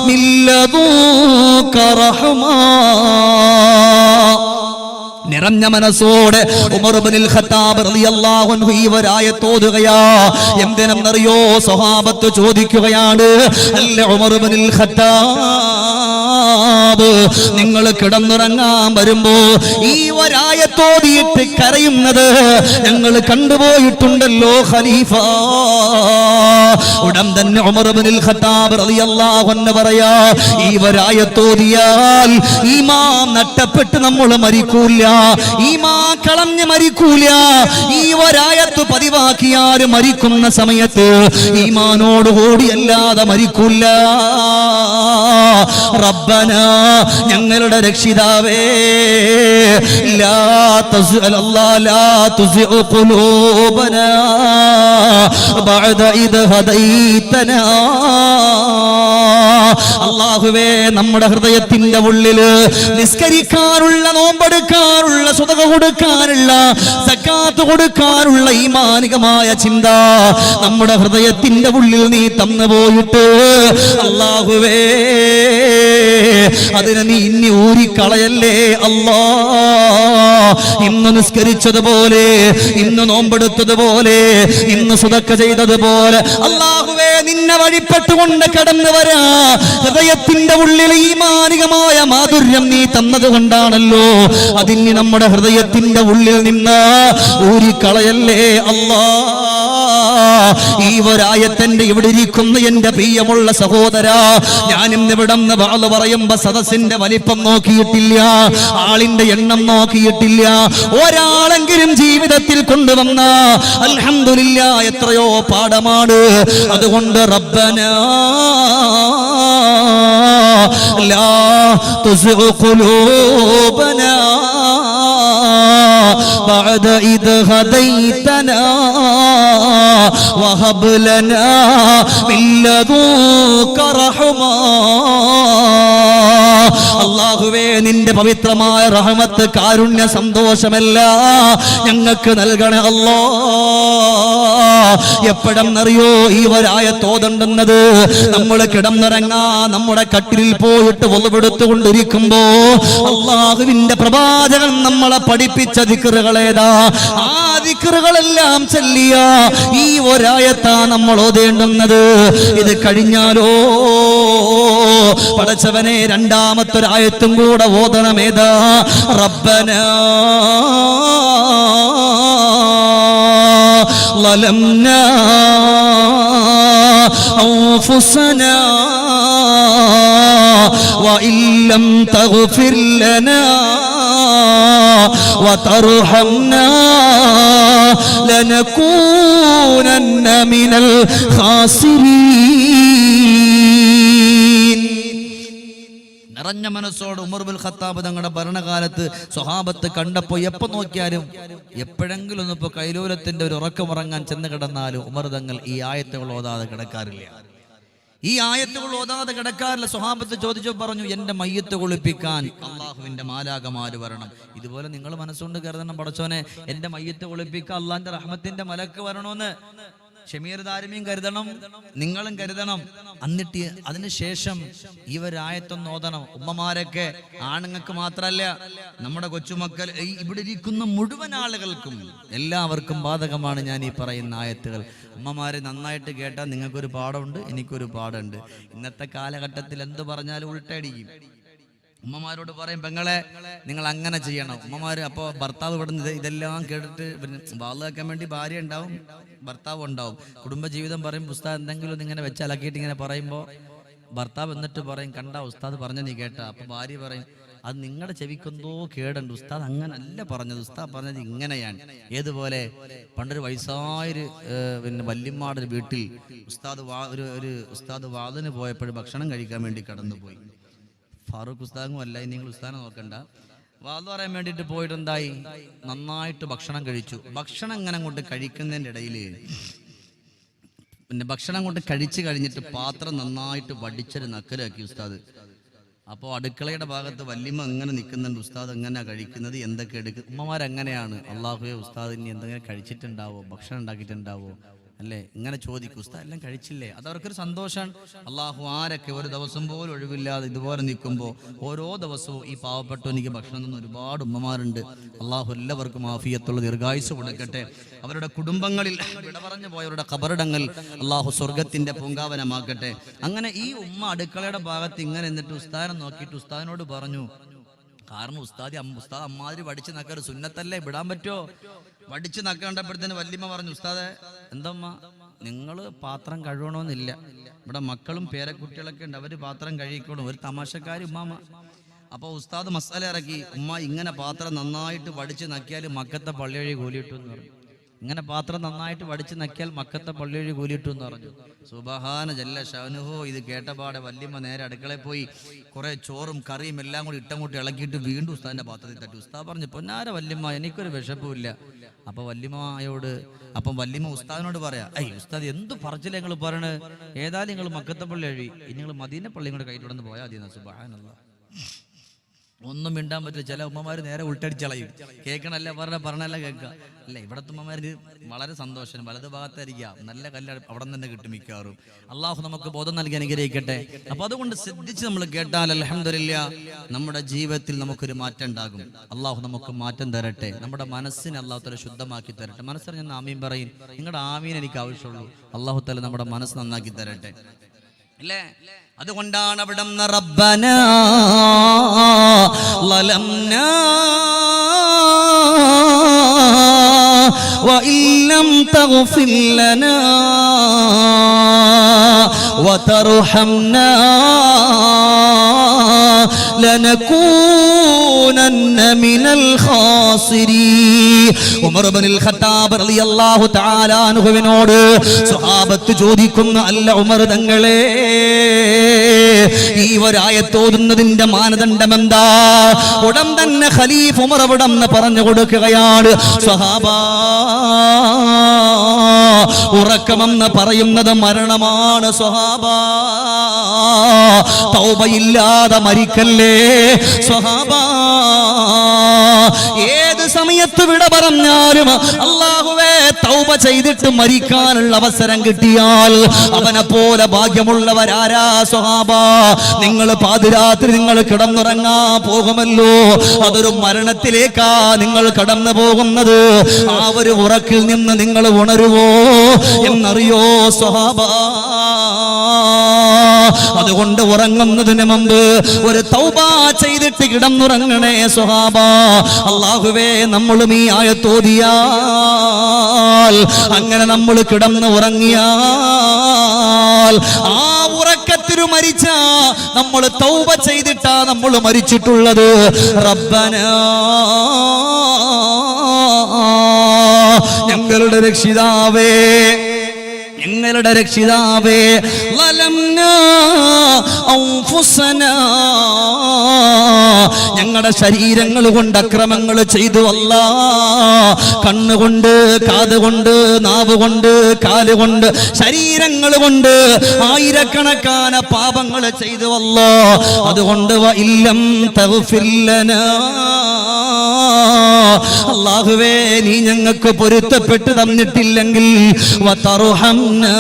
മിൻ ലദുൻക റഹ്മാ. നിറഞ്ഞ മനസ്സോടെ ഉമർ ഇബ്നുൽ ഖത്താബ് റളിയല്ലാഹു അൻഹു ഈ ആയത്ത് ഓതുകയാ. എന്തിനെന്നറിയോ? സ്വഹാബത്ത് ചോദിക്കുകയാണ്, അല്ല ഉമർ ഇബ്നുൽ ഖത്താബ്, നിങ്ങൾ കിടന്നുറങ്ങാൻ വരുമ്പോ ഈ ആയത്ത് ഓതിയിട്ട് കരയുന്നത് ഞങ്ങൾ കണ്ടുപോയിട്ടുണ്ടല്ലോ ഖലീഫ. ഉടൻ തന്നെ ഉമർ ഇബ്നുൽ ഖത്താബ് റളിയല്ലാഹു അൻഹു പറയാ, ഈ ആയത്ത് ഓതിയാൽ ഈമാൻ നഷ്ടപ്പെട്ട് നമ്മൾ മരിക്കൂല, ഈമാൻ കളഞ്ഞ് മരിക്കൂല. ഈ ആയത്ത് പതിവാക്കിയാൽ മരിക്കുന്ന സമയത്ത് ഈമാനോടുകൂടി അല്ലാതെ മരിക്കൂല. റബ്ബനാ, ഞങ്ങളുടെ രക്ഷിതാവേ, ലാ തുസിഉ ഖുലൂബനാ ബഅദ ഇദ് ഹദൈതനാ. അല്ലാഹുവേ, നമ്മുടെ ഹൃദയത്തിന്റെ ഉള്ളിൽ നിസ്കരിക്കാനുള്ള, നോമ്പെടുക്കാനുള്ള, സ്വതക കൊടുക്കാനുള്ള, സക്കാത്ത് കൊടുക്കാനുള്ള ഈമാനികമായ ചിന്ത നമ്മുടെ ഹൃദയത്തിന്റെ ഉള്ളിൽ നീ തന്നു പോയിട്ട് അല്ലാഹുവേ, അതിനെ നീ ഇനി ഊരിക്കളയല്ലേ അല്ലാ. ഇന്ന് നിസ്കരിച്ചതുപോലെ, ഇന്ന് നോമ്പെടുത്തതുപോലെ, ഇന്ന് സ്വതക്ക ചെയ്തതുപോലെ അല്ലാഹുവേ, നിന്നെ വഴിപ്പെട്ടുകൊണ്ട് കടന്നു വരാ ഹൃദയത്തിന്റെ ഉള്ളിൽ ഈമാനികമായ മാധുര്യം നീ തന്നത് കൊണ്ടാണല്ലോ. അതിന് നമ്മുടെ ഹൃദയത്തിന്റെ ഉള്ളിൽ നിന്ന് ഊരിക്കളയല്ലേ അല്ലാ. ഈ ആയത്തിന്റെ ഇവിടെ ഇരിക്കുന്ന എന്റെ പ്രിയമുള്ള സഹോദര, ഞാൻ ഇന്ന് ഇവിടെ വാള് പറയുമ്പോ സദസ്സിന്റെ വലിപ്പം നോക്കിയിട്ടില്ല, ആളിന്റെ എണ്ണം നോക്കിയിട്ടില്ല. ഒരാളെങ്കിലും ജീവിതത്തിൽ കൊണ്ടുവന്ന അൽഹംദുലില്ലാ എത്രയോ പാഠമാണ്. അതുകൊണ്ട് റബ്ബനാ ലാ തുസിഉ ഖുലൂബനാ ബഅദ ഇദ് ഹദൈതനാ വഹബ് ലനാ മിൻ ലദുൻക റഹ്മാ. അല്ലാഹുവേ, നിന്റെ പവിത്രമായ റഹ്മത്ത്, കാരുണ്യ, സന്തോഷമല്ല ഞങ്ങൾക്ക് നൽകണേ അല്ലാ. എപ്പോഴെന്നറിയോ ഈ ആയത്ത് ഓതുന്നത്? നമ്മൾ കിടന്നിറങ്ങാ നമ്മുടെ കട്ടിലിൽ പോയിട്ട് ഒളിവെടുത്തുകൊണ്ടിരിക്കുമ്പോ അല്ലാഹുവിന്റെ പ്രവാചകൻ നമ്മളെ പഠിപ്പിച്ച ദിക്റുകളേതാ? ആ ദിക്റുകളെല്ലാം ചൊല്ലിയ ഈ ആയത്താ നമ്മൾ ഓതേണ്ടുന്നത്. ഇത് കഴിഞ്ഞാലോ പടച്ചവനെ, രണ്ടാമത്തൊരായത്തും കൂടെ ഓതണമേതാ? റബ്ബനാ ളലംനാ അൻഫുസനാ വഇല്ലം തഗ്ഫിർ ലനാ വതർഹംനാ ലനകൂനന്ന മിനൽ ഖാസിരീൻ. നിറഞ്ഞ മനസ്സോട് ഉമർ ഇബ്നുൽ ഖത്താബ് തങ്ങളുടെ ഭരണകാലത്ത് സ്വഹാബത്ത് കണ്ടപ്പോ എപ്പോ നോക്കിയാലും എപ്പോഴെങ്കിലും ഒന്ന് ഇപ്പൊ കൈലൂലത്തിന്റെ ഒരു ഉറക്കമുറങ്ങാൻ ചെന്ന് കിടന്നാലും ഉമർ തങ്ങൾ ഈ ആയത്തുകൾ ഓതാതെ കിടക്കാറില്ല. ഈ ആയത്തുകൾ ഓതാതെ കിടക്കാറില്ല. സ്വഹാബത്ത് ചോദിച്ചു പറഞ്ഞു, എന്റെ മയ്യത്ത് കുളിപ്പിക്കാൻ അള്ളാഹുവിന്റെ മാലാകമാര് വരണം. ഇതുപോലെ നിങ്ങൾ മനസ്സുകൊണ്ട് കരുതണം, പടച്ചോനെ എന്റെ മയ്യത്ത് കുളിപ്പിക്കാൻ അള്ളാന്റെ റഹ്മത്തിന്റെ മലക്ക് വരണമെന്ന്. ഷമീർ ദാരിമിയും കരുതണം, നിങ്ങളും കരുതണം. എന്നിട്ട് അതിനുശേഷം ഇവരായത്തൊന്ന് ഓതണം. ഉമ്മമാരൊക്കെ, ആണുങ്ങൾക്ക് മാത്രല്ല, നമ്മുടെ കൊച്ചുമക്കൾ, ഇവിടെ ഇരിക്കുന്ന മുഴുവൻ ആളുകൾക്കും എല്ലാവർക്കും ബാധകമാണ് ഞാൻ ഈ പറയുന്ന ആയത്തുകൾ. ഉമ്മമാരെ നന്നായിട്ട് കേട്ടാൽ നിങ്ങൾക്കൊരു പാഠമുണ്ട്, എനിക്കൊരു പാഠമുണ്ട്. ഇന്നത്തെ കാലഘട്ടത്തിൽ എന്ത് പറഞ്ഞാലും ഉൾട്ടടിക്കും. ഉമ്മമാരോട് പറയും, പെങ്ങളെ നിങ്ങൾ അങ്ങനെ ചെയ്യണം. ഉമ്മമാര് അപ്പോൾ ഭർത്താവ് ഇവിടെ ഇതെല്ലാം കേട്ടിട്ട് വാള് വെക്കാൻ വേണ്ടി ഭാര്യ ഉണ്ടാവും, ഭർത്താവ് ഉണ്ടാവും. കുടുംബജീവിതം പറയും, ഉസ്താദ് എന്തെങ്കിലും ഇങ്ങനെ വെച്ചലക്കിയിട്ട് ഇങ്ങനെ പറയുമ്പോൾ ഭർത്താവ് എന്നിട്ട് പറയും, കണ്ട ഉസ്താദ് പറഞ്ഞ നീ കേട്ട. അപ്പൊ ഭാര്യ പറയും, അത് നിങ്ങളുടെ ചെവിക്കെന്തോ കേടുണ്ട്, ഉസ്താദ് അങ്ങനല്ല പറഞ്ഞത്, ഉസ്താദ് പറഞ്ഞത് ഇങ്ങനെയാണ്. ഏതുപോലെ പണ്ടൊരു വയസ്സായൊരു വല്യമ്മാടെ വീട്ടിൽ ഉസ്താദ് വാതിന് പോയപ്പോൾ ഭക്ഷണം കഴിക്കാൻ വേണ്ടി കടന്നുപോയി. ഫാറൂഖ് ഉസ്താദും അല്ല, നിങ്ങൾ ഉസ്താദിനെ നോക്കണ്ട. വാത് പറയാൻ വേണ്ടിയിട്ട് പോയിട്ട് എന്തായി, നന്നായിട്ട് ഭക്ഷണം കഴിച്ചു. ഭക്ഷണം ഇങ്ങനെ കൊണ്ട് കഴിക്കുന്നതിൻ്റെ ഇടയിൽ ഭക്ഷണം കൊണ്ട് കഴിച്ചു കഴിഞ്ഞിട്ട് പാത്രം നന്നായിട്ട് വടിച്ചൊരു നക്കലാക്കി ഉസ്താദ്. അപ്പോൾ അടുക്കളയുടെ ഭാഗത്ത് വല്യമ്മ എങ്ങനെ നിൽക്കുന്നുണ്ട്, ഉസ്താദ് എങ്ങനെയാ കഴിക്കുന്നത്, എന്തൊക്കെ എടുക്കും. ഉമ്മമാരെങ്ങനെയാണ്, അള്ളാഹുവേ ഉസ്താദ് ഇനി എന്തെങ്കിലും കഴിച്ചിട്ടുണ്ടാവോ, ഭക്ഷണം ഉണ്ടാക്കിയിട്ടുണ്ടാവോ അല്ലേ, ഇങ്ങനെ ചോദിക്കും. ഉസ്താദ് എല്ലാം കഴിച്ചില്ലേ, അതവർക്കൊരു സന്തോഷമാണ്. അള്ളാഹു ആരൊക്കെ ഒരു ദിവസം പോലും ഒഴിവില്ലാതെ ഇതുപോലെ നിൽക്കുമ്പോൾ ഓരോ ദിവസവും ഈ പാവപ്പെട്ട എനിക്ക് ഭക്ഷണം തന്ന ഒരുപാട് ഉമ്മമാരുണ്ട്. അള്ളാഹു എല്ലാവർക്കും ആഫിയത്തുള്ള ദീർഘായുസ് കൊടുക്കട്ടെ. അവരുടെ കുടുംബങ്ങളിൽ വിട പറഞ്ഞു പോയവരുടെ ഖബറിടങ്ങൾ അള്ളാഹു സ്വർഗത്തിന്റെ പൂങ്കാവനമാക്കട്ടെ. അങ്ങനെ ഈ ഉമ്മ അടുക്കളയുടെ ഭാഗത്ത് ഇങ്ങനെ എന്നിട്ട് ഉസ്താദിനെ നോക്കിയിട്ട് ഉസ്താദിനോട് പറഞ്ഞു, കാരണം ഉസ്താദ് അമ്മാതിരി വടിച്ച് നക്കാറ് സുന്നത്തല്ലേ, വിടാൻ പറ്റുമോ? വടിച്ച് നക്കണ്ടപ്പോഴത്തേന് വല്യമ്മ പറഞ്ഞു, ഉസ്താദെ എന്തമ്മ നിങ്ങൾ പാത്രം കഴുകണമെന്നില്ല, ഇവിടെ മക്കളും പേരക്കുട്ടികളൊക്കെ ഉണ്ട്, അവര് പാത്രം കഴിക്കணும், ഒരു തമാശക്കാരി ഉമ്മാമ. അപ്പോൾ ഉസ്താദ് മസാല ഇറക്കി, ഉമ്മ ഇങ്ങനെ പാത്രം നന്നായിട്ട് വടിച്ച് നക്കിയാൽ മക്കത്തെ പള്ളി വഴി കൂലിയിട്ടു എന്ന് പറഞ്ഞു. ഇങ്ങനെ പാത്രം നന്നായിട്ട് വടിച്ച് നക്കിയാൽ മക്കത്തെ പള്ളി വഴി കൂലിയിട്ടു എന്ന് പറഞ്ഞു. സുബ്ഹാന ജല്ല ഷഅനുഹു. ഇത് കേട്ടപാടെ വല്യമ്മ നേരെ അടുക്കളയിൽ പോയി കുറെ ചോറും കറിയും എല്ലാം കൂടി ഇട്ടങ്ങോട്ട് ഇളക്കിയിട്ട് വീണ്ടും ഉസ്താദിന്റെ പാത്രത്തിൽ തട്ടി. ഉസ്താദ് പറഞ്ഞു, പൊന്നാര വല്യമ്മ എനിക്കൊരു വിശപ്പുമില്ല. അപ്പൊ വല്യമ്മ ഉസ്താദിനോട് പറയാ, ഉസ്താദ് എന്ത് പറച്ചില്ല നിങ്ങൾ പറയണ്, ഏതായാലും നിങ്ങൾ മക്കത്തെ പള്ളി വഴി നിങ്ങൾ മദീന പള്ളി കൂടെ കൈയിലുടന്ന് പോയാൽ മതി. സുബ്ഹാനല്ലാഹ്. ഒന്നും മിണ്ടാൻ പറ്റില്ല. ചില ഉമ്മമാര് നേരെ ഉൾട്ടടിച്ചളയും, കേൾക്കണല്ല പറഞ്ഞല്ല കേൾക്കുക അല്ല. ഇവിടത്തെ ഉമ്മമാർക്ക് വളരെ സന്തോഷം, വലതു ഭാഗത്തായിരിക്കുക, നല്ല കല്ല് അവിടെ നിന്ന് തന്നെ കിട്ടും മിക്കാറും. അള്ളാഹു നമുക്ക് ബോധം നൽകി അനുഗ്രഹിക്കട്ടെ. അപ്പൊ അതുകൊണ്ട് ശ്രദ്ധിച്ച് നമ്മൾ കേട്ടാൽ അൽഹംദുലില്ലാഹ് നമ്മുടെ ജീവിതത്തിൽ നമുക്കൊരു മാറ്റം ഉണ്ടാകും. അള്ളാഹു നമുക്ക് മാറ്റം തരട്ടെ. നമ്മുടെ മനസ്സിനെ അള്ളാഹു തആല ശുദ്ധമാക്കി തരട്ടെ. മനസ്സറിഞ്ഞ ആമീൻ പറയും. നിങ്ങളുടെ ആമീൻ എനിക്ക് ആവശ്യമുള്ളൂ. അള്ളാഹു തആല നമ്മുടെ മനസ്സ് നന്നാക്കി തരട്ടെ അല്ലേ. അതുകൊണ്ടാണ് അവിടെ റബ്ബനാ ലലംനാ വഇല്ലം തഗ്ഫിർ ലനാ വതർഹംനാ ലനകൂനന്ന മിനൽ ഖാസിരീൻ. ഉമർ ഇബ്നുൽ ഖത്താബ് റളിയല്ലാഹു തആല അൻഹുവിനോട് സ്വഹാബത്ത് ചോദിക്കുന്നു, അല്ല ഉമർ തങ്ങളെ, ഈ ഒരായത്തോതുന്നതിന്റെ മാനദണ്ഡം എന്താ? ഉടൻ തന്നെ ഖലീഫ ഉമർ അവിടം പറഞ്ഞു കൊടുക്കുകയാണ്, സ്വഹാബാ, ഉറക്കമെന്ന് പറയുന്നത് മരണമാണ് സ്വഹാബാ. തൗബയില്ലാതെ മരിക്കല്ലേ സ്വഹാബാ. ഏത് സമയത്ത് വിട പറഞ്ഞാലും അല്ലാഹുവേ തൗബ ചെയ്തിട്ട് മരിക്കാനുള്ള അവസരം കിട്ടിയാൽ അവനെ പോലെ ഭാഗ്യമുള്ളവരാരാ സ്വഹാബാ? നിങ്ങൾ പാതിരാത്രി നിങ്ങൾ കിടന്നുറങ്ങാൻ പോകുമല്ലോ, അതൊരു മരണത്തിലേക്കാ നിങ്ങൾ കടന്നു പോകുന്നത്. ആ ഒരു ഉറക്കിൽ നിന്ന് നിങ്ങൾ ഉണരുവോ എന്നറിയോ സ്വഹാബാ? അതുകൊണ്ട് ഉറങ്ങുന്നതിന് മുമ്പ് ഒരു തൗബ ചെയ്തിട്ട് കിടന്നുറങ്ങണേ സ്വഹാബാ. അല്ലാഹുവേ, നമ്മളും ഈ ആയത്തോതിയാൽ, അങ്ങനെ നമ്മൾ കിടന്ന് ഉറങ്ങിയാൽ, ആ ഉറക്കത്തിനു മരിച്ച നമ്മൾ തൗബ ചെയ്തിട്ടാ നമ്മൾ മരിച്ചിട്ടുള്ളത്. റബ്ബനാ, ഞങ്ങളുടെ രക്ഷിതാവേ, ഞങ്ങളുടെ രക്ഷിതാവേ, ലലംനാ അൻഫുസനാ, ഞങ്ങളുടെ ശരീരങ്ങൾ കൊണ്ട് അക്രമങ്ങൾ ചെയ്തു അല്ലാ. കണ്ണുകൊണ്ട്, കാതുകൊണ്ട്, നാവ് കൊണ്ട്, കാലുകൊണ്ട്, ശരീരങ്ങൾ കൊണ്ട് ആയിരക്കണക്കാന പാപങ്ങൾ ചെയ്തു അല്ലാ. അതുകൊണ്ട് വഇല്ലം തഗ്ഫിർ ലനാ, അല്ലാഹുവേ നീ ഞങ്ങൾക്ക് പൊരുത്തപ്പെട്ട് തന്നിട്ടില്ലെങ്കിൽ, വതർഹംനാ,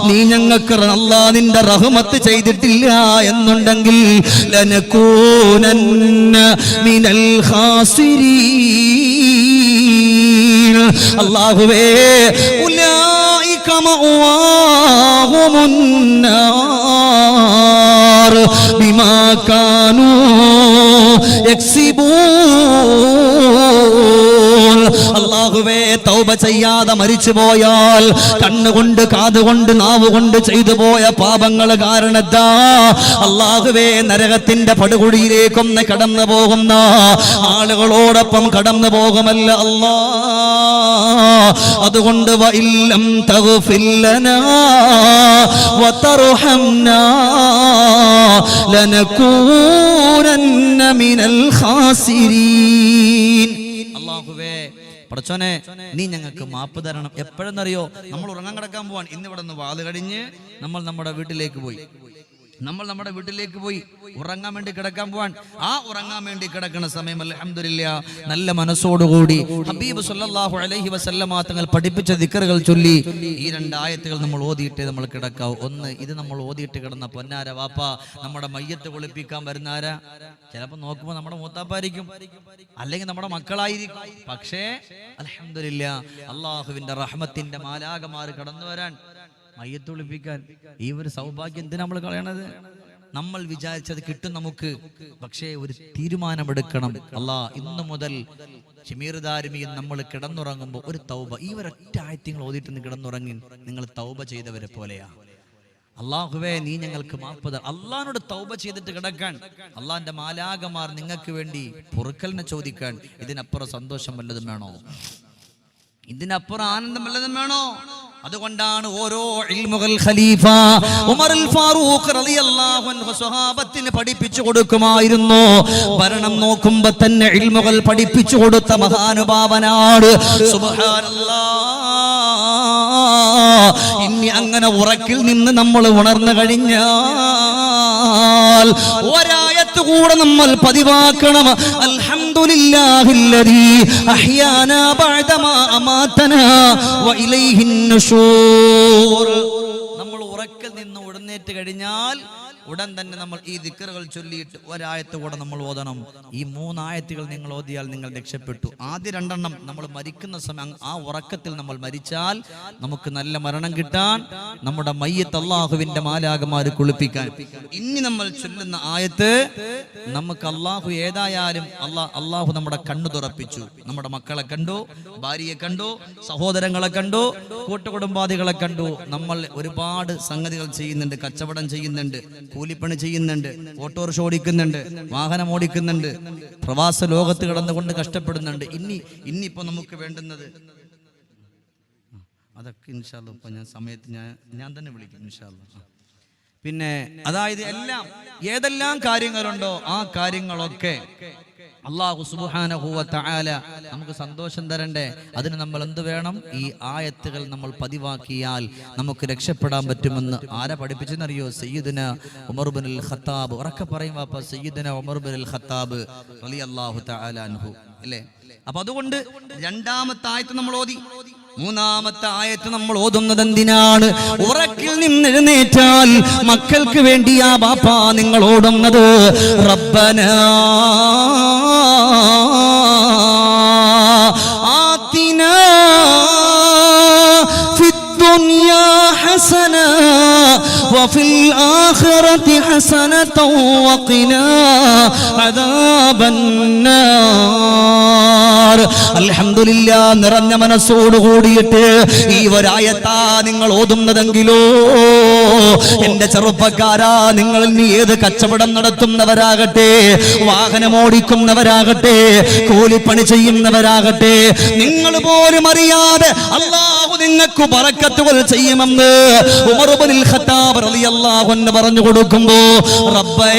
നീ ഞങ്ങൾക്ക് അല്ലാഹ് നിന്റെ റഹ്മത്ത് ചെയ്തിട്ടില്ല എന്നുണ്ടെങ്കിൽ, ലനകൂനന്ന മിനൽ ഖാസിരീൻ. അല്ലാഹുവേ, ഉലൈക مأواهم النار بما كانوا يكسبون. അല്ലാഹുവേ, തൗബ ചെയ്യാതെ മരിച്ചുപോയാൽ കണ്ണുകൊണ്ട് കാതുകൊണ്ട് നാവുകൊണ്ട് ചെയ്തു പോയ പാപങ്ങൾ കാരണത്താ അല്ലാഹുവേ നരകത്തിന്റെ പടുകുഴിയിലേക്കൊന്ന് കടന്നു പോകുന്ന ആളുകളോടൊപ്പം കടന്നു പോകുമല്ല അല്ലാ. അതുകൊണ്ട് വഇല്ലം തഗ്ഫിർ ലനാ വതർഹംനാ ലനകൂനന്ന മിനൽ ഖാസിരീൻ. അല്ലാഹുവേ, പടച്ചോനെ, നീ ഞങ്ങൾക്ക് മാപ്പ് തരണം. എപ്പോഴെന്നറിയോ? നമ്മൾ ഉറങ്ങാൻ കിടക്കാൻ പോവാൻ. ഇന്ന് ഇവിടെ നിന്ന് വാത് കഴിഞ്ഞ് നമ്മൾ നമ്മുടെ വീട്ടിലേക്ക് പോയി ഉറങ്ങാൻ വേണ്ടി കിടക്കാൻ പോവാൻ. ആ ഉറങ്ങാൻ വേണ്ടി കിടക്കുന്ന സമയം അൽഹംദുലില്ലാ നല്ല മനസ്സോടുകൂടി ഹബീബ് സല്ലല്ലാഹു അലൈഹി വസല്ലമ തങ്ങൾ പഠിപ്പിച്ച ദിക്റുകൾ ചൊല്ലി ഈ 2 ആയത്തുകൾ നമ്മൾ ഓതിയിട്ട് നമ്മൾ കിടക്കാവൂ. ഒന്ന്, ഇത് നമ്മൾ ഓതിയിട്ട് കിടന്ന പൊന്നാര വാപ്പ നമ്മുടെ മയ്യത്ത് കുളിപ്പിക്കാൻ വരുന്ന ആരാ? ചിലപ്പോൾ നോക്കുമ്പോൾ നമ്മുടെ മൂത്താപ്പായിരിക്കും, അല്ലെങ്കിൽ നമ്മുടെ മക്കളായിരിക്കും. പക്ഷേ അൽഹംദുലില്ലാ അള്ളാഹുവിന്റെ റഹ്മത്തിന്റെ മാലാകമാർ കടന്നു വരാൻ, മയ്യത്ത് കുളിപ്പിക്കാൻ. ഈ ഒരു സൗഭാഗ്യം എന്തിനാ നമ്മൾ കളയണത്? നമ്മൾ വിചാരിച്ചത് കിട്ടും നമുക്ക്, പക്ഷേ ഒരു തീരുമാനമെടുക്കണം. ഇന്നു മുതൽ ഷമീർ ദാരിമിയിൽ നമ്മൾ കിടന്നുറങ്ങുമ്പോൾ ഒരു തൗബ, ഈ ഒരൊറ്റ ആയത്തുകൾ ഓതിയിട്ട് കിടന്നുറങ്ങി നിങ്ങൾ തൗബ ചെയ്തവരെ പോലെയാ. അല്ലാഹുവേ, നീ ഞങ്ങൾക്ക് മാപ്പ് തരണം. അള്ളാഹിനോട് തൗബ ചെയ്തിട്ട് കിടക്കാൻ, അള്ളാഹിന്റെ മാലാകമാർ നിങ്ങൾക്ക് വേണ്ടി പൊറുക്കലിനെ ചോദിക്കാൻ. ഇതിനപ്പുറം സന്തോഷം വല്ലതും വേണോ? ഇതിനപ്പുറം ആനന്ദം വല്ലതും വേണോ? അതുകൊണ്ടാണ് ഓരോ ഇൽമുൽ ഖലീഫ ഉമറുൽ ഫാറൂഖ് റളിയല്ലാഹു അൻഹു സ്വഹാബത്തിന് പഠിപ്പിച്ചു കൊടുക്കുമായിരുന്നു. ഭരണം നോക്കുമ്പോ തന്നെ ഇൽമുകൾ പഠിപ്പിച്ചു കൊടുത്ത മഹാനുഭാവനാണ്. സുബ്ഹാനല്ലാഹ്. ഇനി അങ്ങനെ ഉറക്കിൽ നിന്ന് നമ്മൾ ഉണർന്നു കഴിഞ്ഞാൽ ഒരായത്ത് കൂടെ നമ്മൾ പതിവാക്കണം. അൽഹംദുലില്ലാഹില്ലദീ അഹ്യാനാ ബഅദമാ അമാതനാ വഇലൈഹിൻ നുശൂർ. നമ്മൾ ഉറക്കിൽ നിന്ന് ഉടനേറ്റ് കഴിഞ്ഞാൽ ഉടൻ തന്നെ നമ്മൾ ഈ ദിക്റുകൾ ചൊല്ലിയിട്ട് ഒരായത്ത് കൂടെ നമ്മൾ ഓതണം. ഈ 3 ആയത്തുകൾ നിങ്ങൾ ഓതിയാൽ നിങ്ങൾ രക്ഷപ്പെട്ടു. ആദ്യ 2 എണ്ണം നമ്മൾ മരിക്കുന്ന സമയം ആ ഉറക്കത്തിൽ നമ്മൾ മരിച്ചാൽ നമുക്ക് നല്ല മരണം കിട്ടാൻ, നമ്മുടെ മയ്യത്ത് അല്ലാഹുവിന്റെ മാലാകമാര് കുളിപ്പിക്കാൻ. ഇനി നമ്മൾ ചൊല്ലുന്ന ആയത്ത് നമുക്ക് അല്ലാഹു ഏതായാലും അല്ലാഹു നമ്മുടെ കണ്ണു തുറപ്പിച്ചു. നമ്മുടെ മക്കളെ കണ്ടു, ഭാര്യയെ കണ്ടു, സഹോദരങ്ങളെ കണ്ടു, കൂട്ടുകുടുംബാദികളെ കണ്ടു. നമ്മൾ ഒരുപാട് സംഗതികൾ ചെയ്യുന്നുണ്ട്, കച്ചവടം ചെയ്യുന്നുണ്ട്, കൂലിപ്പണി ചെയ്യുന്നുണ്ട്, ഓട്ടോറിക്ഷ ഓടിക്കുന്നുണ്ട്, വാഹനം ഓടിക്കുന്നുണ്ട്, പ്രവാസ ലോകത്ത് കിടന്നുകൊണ്ട് കഷ്ടപ്പെടുന്നുണ്ട്. ഇനിയിപ്പോ നമുക്ക് വേണ്ടുന്നത് അതൊക്കെ ഇൻഷാ അല്ലാഹ് ഇപ്പൊ സമയത്ത് ഞാൻ തന്നെ വിളിക്കും ഇൻഷാ അല്ലാഹ്. പിന്നെ അതായത് ഏതെല്ലാം കാര്യങ്ങളുണ്ടോ ആ കാര്യങ്ങളൊക്കെ അല്ലാഹു സുബ്ഹാനഹു വ തആല നമുക്ക് സന്തോഷം തരണ്ടേ? അതിന് നമ്മൾ എന്ത് വേണം? ഈ ആയത്തുകൾ നമ്മൾ പതിവാക്കിയാൽ നമുക്ക് രക്ഷപ്പെടാൻ പറ്റുമെന്ന് ആരാ പഠിപ്പിച്ചെന്നറിയോ? സയ്യിദുനാ ഉമർ ഇബ്നുൽ ഖത്താബ്. ഉറക്കെ പറയും വാപ്പ, സയ്യിദുനാ ഉമർ ഇബ്നുൽ ഖത്താബ് റളിയല്ലാഹു തആല അൻഹു അല്ലേ? അപ്പൊ അതുകൊണ്ട് 2-ാമത്തെ ആയത്ത് നമ്മൾ ഓതി. 3-ാമത്തെ ആയത്ത് നമ്മൾ ഓതുന്നത് എന്തിനാണ്? ഉറക്കിൽ നിന്ന് എഴുന്നേറ്റാൽ മക്കൾക്ക് വേണ്ടിയാ ബാപ്പാ നിങ്ങൾ ഓടുന്നത്. റബ്ബനാ ആതിനാ ഫിദ്ദുനിയാ ഹസന വഫിൽ ആഖിറതി ഹസനത വഖിനാ അദാബന്നാർ. അൽഹംദുലില്ലാഹ്, നിറഞ്ഞ മനസ്സോട് കൂടിയിട്ട് ഈ ഒരായത്താ നിങ്ങൾ ഓതുന്നതെങ്കിലോ എന്റെ ചെറുപ്പക്കാരാ, നിങ്ങൾ ഇനി ഏത് കച്ചവടം നടത്തുന്നവരാകട്ടെ, വാഹനം ഓടിക്കുന്നവരാകട്ടെ, കൂലിപ്പണി ചെയ്യുന്നവരാകട്ടെ, നിങ്ങൾ പോലും അറിയാതെ അല്ലാഹു നിങ്ങൾക്ക് ബറക്കത്തുകൾ ചെയ്യുമെന്ന് ഉമർ ഇബ്നുൽ ഖത്താബ് റളിയല്ലാഹു അൻഹു പറഞ്ഞു കൊടുക്കുമ്പോ റബ്ബേ,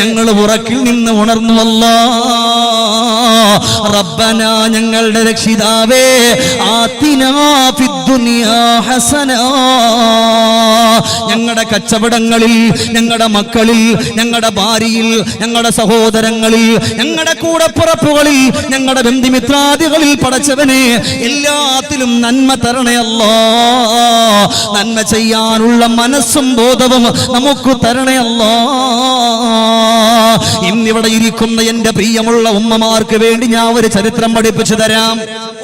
ഞങ്ങൾ ഉറക്കിൽ നിന്ന് ഉണർന്നു. റബ്ബന, ഞങ്ങളുടെ രക്ഷിതാവേ, ആതിനാ ഫിദ്ദുനിയാ ഹസന, ഞങ്ങളുടെ കച്ചവടങ്ങളിൽ, ഞങ്ങളുടെ മക്കളിൽ, ഞങ്ങളുടെ ഭാര്യയിൽ, ഞങ്ങളുടെ സഹോദരങ്ങളിൽ, ഞങ്ങളുടെ കൂടപ്പുറപ്പുകളിൽ, ഞങ്ങളുടെ ബന്ധുമിത്രാദികളിൽ പടച്ചവനെ എല്ലാത്തിലും നന്മ തരണേ അല്ലാ. നന്മ ചെയ്യാനുള്ള മനസ്സും ബോധവും നമുക്ക് തരണേ അല്ലാ. ഇന്നിവിടെ ഇരിക്കുന്ന എന്റെ പ്രിയമുള്ള ഉമ്മമാർക്ക് വേണ്ടി ഞാൻ ഒരു ചരിത്രം പഠിപ്പിച്ചു തരാം.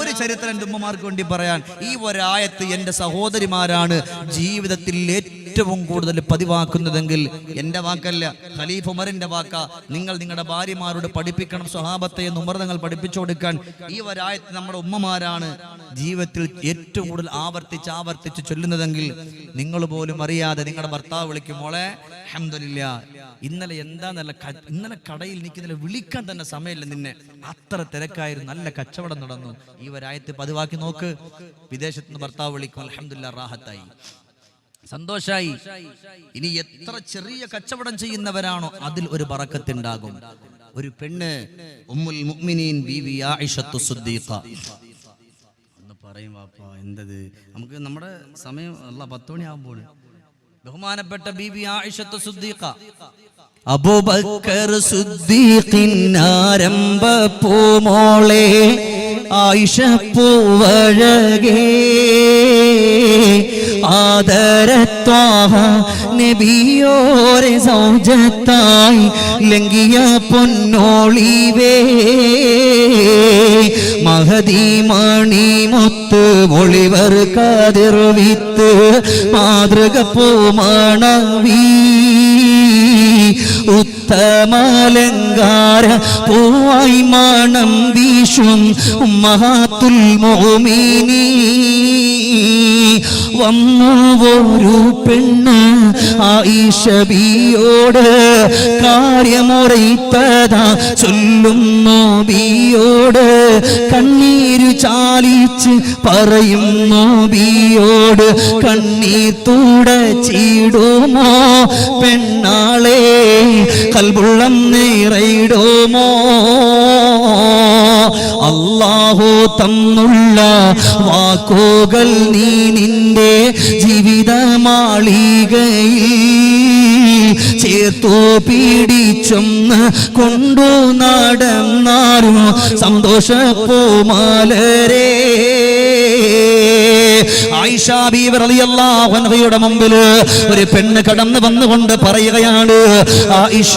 ഒരു ചരിത്രം എന്റെ ഉമ്മമാർക്ക് വേണ്ടി പറയാൻ. ഈ ഒരായത്ത് എന്റെ സഹോദരിമാരാണ് ജീവിതത്തിൽ ഏറ്റവും കൂടുതൽ പതിവാക്കുന്നതെങ്കിൽ എന്റെ വാക്കല്ല, ഖലീഫ ഉമറിന്റെ വാക്ക. നിങ്ങൾ നിങ്ങളുടെ ഭാര്യമാരോട് പഠിപ്പിക്കണം സ്വഹാബത്തെ എന്ന് ഉമർ തങ്ങൾ പഠിപ്പിച്ചു കൊടുക്കാൻ. ഈ ഒരായത്ത് നമ്മുടെ ഉമ്മമാരാണ് ജീവിതത്തിൽ ഏറ്റവും കൂടുതൽ ആവർത്തിച്ച് ചൊല്ലുന്നതെങ്കിൽ നിങ്ങൾ പോലും അറിയാതെ നിങ്ങളുടെ ഭർത്താവ് വിളിക്കും, മോളെ അൽഹംദുലില്ലാ ഇന്നലെ ഇന്നലെ കടയിൽ എനിക്ക് ഇന്നലെ വിളിക്കാൻ തന്നെ സമയമില്ല, നിന്നെ അത്ര തിരക്കായിരുന്നു, നല്ല കച്ചവടം നടന്നു. ഈ ഒരായത്ത് പതിവാക്കി നോക്ക്. വിദേശത്ത് നിന്ന് ഭർത്താവ് വിളിക്കും, അൽഹംദുലില്ലാ റാഹത്തായി, സന്തോഷായി. ഇനി എത്ര ചെറിയ കച്ചവടം ചെയ്യുന്നവരാണോ അതിൽ ഒരു ബറക്കത്തുണ്ടാകും. ഒരു പെണ്ണ് ഉമ്മുൽ മുഅ്മിനീൻ ബീവി ആയിഷത്തു സിദ്ദീഖ ഒന്ന് പറയും വാപ്പാ എന്തത്, നമുക്ക് നമ്മുടെ സമയം അല്ല 10 മണിയാകുമ്പോൾ. ബഹുമാനപ്പെട്ട ബീവി ആയിഷത്തു സിദ്ദീഖ, അബൂബക്കർ സിദ്ദീഖിൻ ആരംഭ പൂമോളെ ആയിഷ പൂവഴകേ ആദരത്വാഹ നബിയോരെ സൗജത്തായി ലംഘിയ പൊന്നോളിവേ മഹദി മണി മുത്ത് മൊളിവർ കതിർ വിത്ത് മാതൃക പൂമണവി ഉത്തമലങ്കാര പൂവായി മണം വീശും ഉമ്മഹാത്തുൽ മുഅ്മിനീൻ. വന്നു ഒരു പെണ്ണ് ആയിഷ ബിയോട് കാര്യമുറയിപ്പതാ ചൊല്ലുന്നു ബിയോട്, കണ്ണീരു ചാലിച്ച് പറയുന്നു ബിയോട്, കണ്ണീർ തുടച്ചിടുമോ പെണ്ണാളെ കൽബുള്ളം നിറയിടുമോ? അല്ലാഹു തന്നുള്ള വാക്കുകൾ നീ നിന്റെ ജീവിത മാളികയിൽ ചേർത്തു പിടിച്ചൊന്ന് കൊണ്ടു നടന്നാരും സന്തോഷപ്പൂമാലരേ. ആയിഷ ബീവി റളിയല്ലാഹു അൻഹയുടെ മുമ്പിൽ ഒരു പെണ്ണ് കടന്നു വന്നുകൊണ്ട് പറയുകയാണ്, ആയിഷ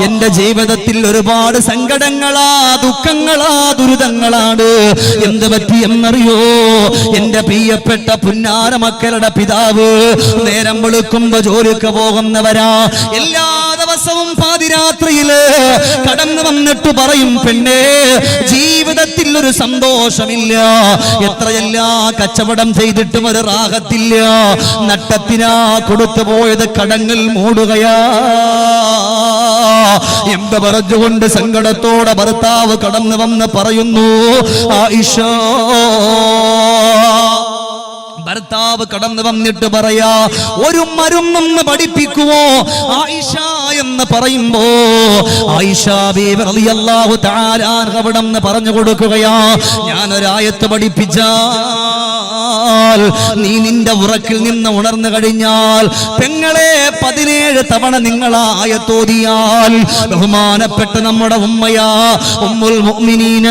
എന്റെ ജീവിതത്തിൽ ഒരുപാട് സങ്കടങ്ങളാ, ദുഃഖങ്ങളാ, ദുരിതങ്ങളാണ്. എന്ത് പറ്റി എന്നറിയോ? എന്റെ പ്രിയപ്പെട്ട പുന്നാര മക്കളുടെ പിതാവ് നേരം വെളുക്കുമ്പോ ജോലിക്ക് പോകുന്നവരാ. എല്ലാ ദിവസവും പാതിരാത്രിയില് കടന്നു വന്നിട്ട് പറയും, പെണ്ണേ ജീവിതത്തിൽ ഒരു സന്തോഷമില്ല, എത്രയെല്ലാ കച്ചവടം ചെയ്തിട്ടും ഒരു റാഹത്തില്ല, നട്ടത്തിനാ കൊടുത്തു പോയത് കടങ്ങൾ മൂടുകയാ എന്ന് പറഞ്ഞുകൊണ്ട് സങ്കടത്തോടെ ഭർത്താവ് കടന്നു വന്ന് പറയുന്നു, ആയിഷ. ഭർത്താവ് കടന്നു വന്നിട്ട് പറയാ, ഒരു മരുന്നൊന്ന് പഠിപ്പിക്കുവോ ആയിഷ എന്ന് പറയുമ്പോ ആയിഷ ബീവി റളിയല്ലാഹു തആല അൻഹ അവിടെന്ന് പറഞ്ഞു കൊടുക്കുകയാ, ഞാനൊരായത്ത് പഠിപ്പിച്ചാൽ നീ നിന്റെ ഉറക്കിൽ നിന്ന് ഉണർന്നു കഴിഞ്ഞാൽ പെങ്ങളെ 17 തവണ നിങ്ങൾ ആയത്തോതിയാൽ ബഹുമാനപ്പെട്ട നമ്മുടെ ഉമ്മയാ ഉമ്മുൽ മുഅ്മിനീന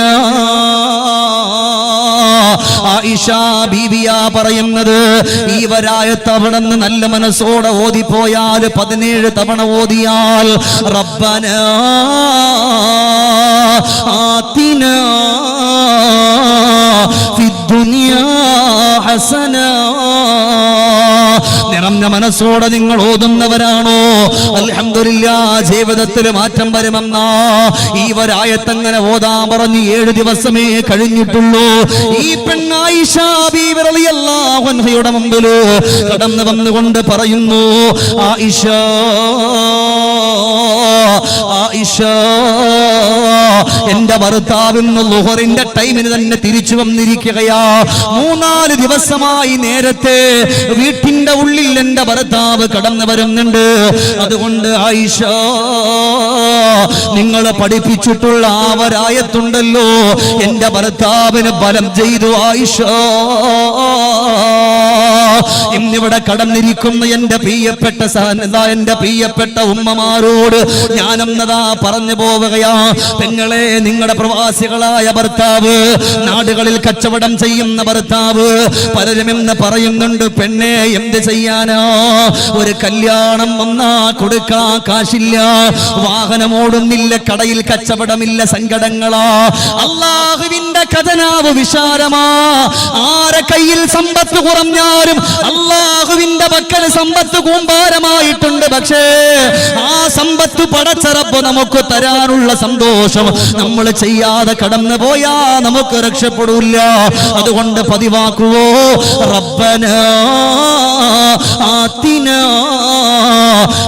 ആയിഷ ബീവിയാ പറയുന്നത്, ഈ വരായത്ത് അവിടുന്ന് നല്ല മനസ്സോടെ ഓതിപ്പോയാൽ 17 തവണ ഓതിയാൽ റബ്ബനാ ആതിനാ ഫിദ്ദുനിയാ ഹസനാ. നിറഞ്ഞ മനസ്സോടെ നിങ്ങൾ ഓതുന്നവരാണോ അൽഹംദുലില്ലാഹ് ജീവിതത്തിൽ മാറ്റം വരുമെന്നാ. ഈ വരായത്ത് അങ്ങനെ ഓതാൻ പറഞ്ഞ് 7 ദിവസമേ കഴിഞ്ഞിട്ടുള്ളൂ. ഈ പെണ്ണ് ആയിഷ ബീവി റളിയല്ലാഹു അൻഹയുടെ മുമ്പിൽ കടന്നു വന്നുകൊണ്ട് പറയുന്നു, ആയിഷ ആയിഷ എന്റെ ഭർത്താവിന് ളുഹറിന്റെ ടൈമിന് തന്നെ തിരിച്ചു വന്നിരിക്കുകയാ. 3-4 ദിവസമായി നേരത്തെ വീട്ടിന്റെ ഉള്ളിൽ എന്റെ ഭർത്താവ് കടന്നു വരുന്നുണ്ട്. അതുകൊണ്ട് ആയിഷ നിങ്ങളെ പഠിപ്പിച്ചിട്ടുള്ള ആ വരായത്തുണ്ടല്ലോ എന്റെ ഭർത്താവിന് ബലം ചെയ്തു ആയിഷ. ഇന്നിവിടെ കടന്നിരിക്കുന്ന എന്റെ പ്രിയപ്പെട്ട ഉമ്മമാരോട് ഞാനെന്നതാ പറഞ്ഞു പോവുകയാ. പെങ്ങളെ, നിങ്ങളുടെ പ്രവാസികളായ ഭർത്താവ്, നാടുകളിൽ കച്ചവടം ചെയ്യുന്ന ഭർത്താവ്, പലരും എന്ന് പറയുന്നുണ്ട്, പെണ്ണെ എന്ത് ചെയ്യാനാ, ഒരു കല്യാണം വന്നാ കൊടുക്കാൻ കാശില്ല, വാഹനമോടുന്നില്ല, കടയിൽ കച്ചവടമില്ല, സങ്കടങ്ങളാ. അല്ലാഹുവിന്റെ ഖജനാവ് വിശാലമാ. ആരെ കയ്യിൽ സമ്പത്ത് കുറഞ്ഞാലും അല്ലാഹുവിന്റെ പക്കൽ സമ്പത്ത് കൂമ്പാരമായിട്ടുണ്ട്. പക്ഷേ ആ സമ്പത്ത് പടച്ച റബ്ബ് നമുക്ക് തരാനുള്ള സന്തോഷം നമ്മൾ ചെയ്യാതെ കടന്നു പോയാ നമുക്ക് രക്ഷപ്പെടില്ല. അതുകൊണ്ട് പതിവാക്കുവോ, റബ്ബനാ ആതിനാ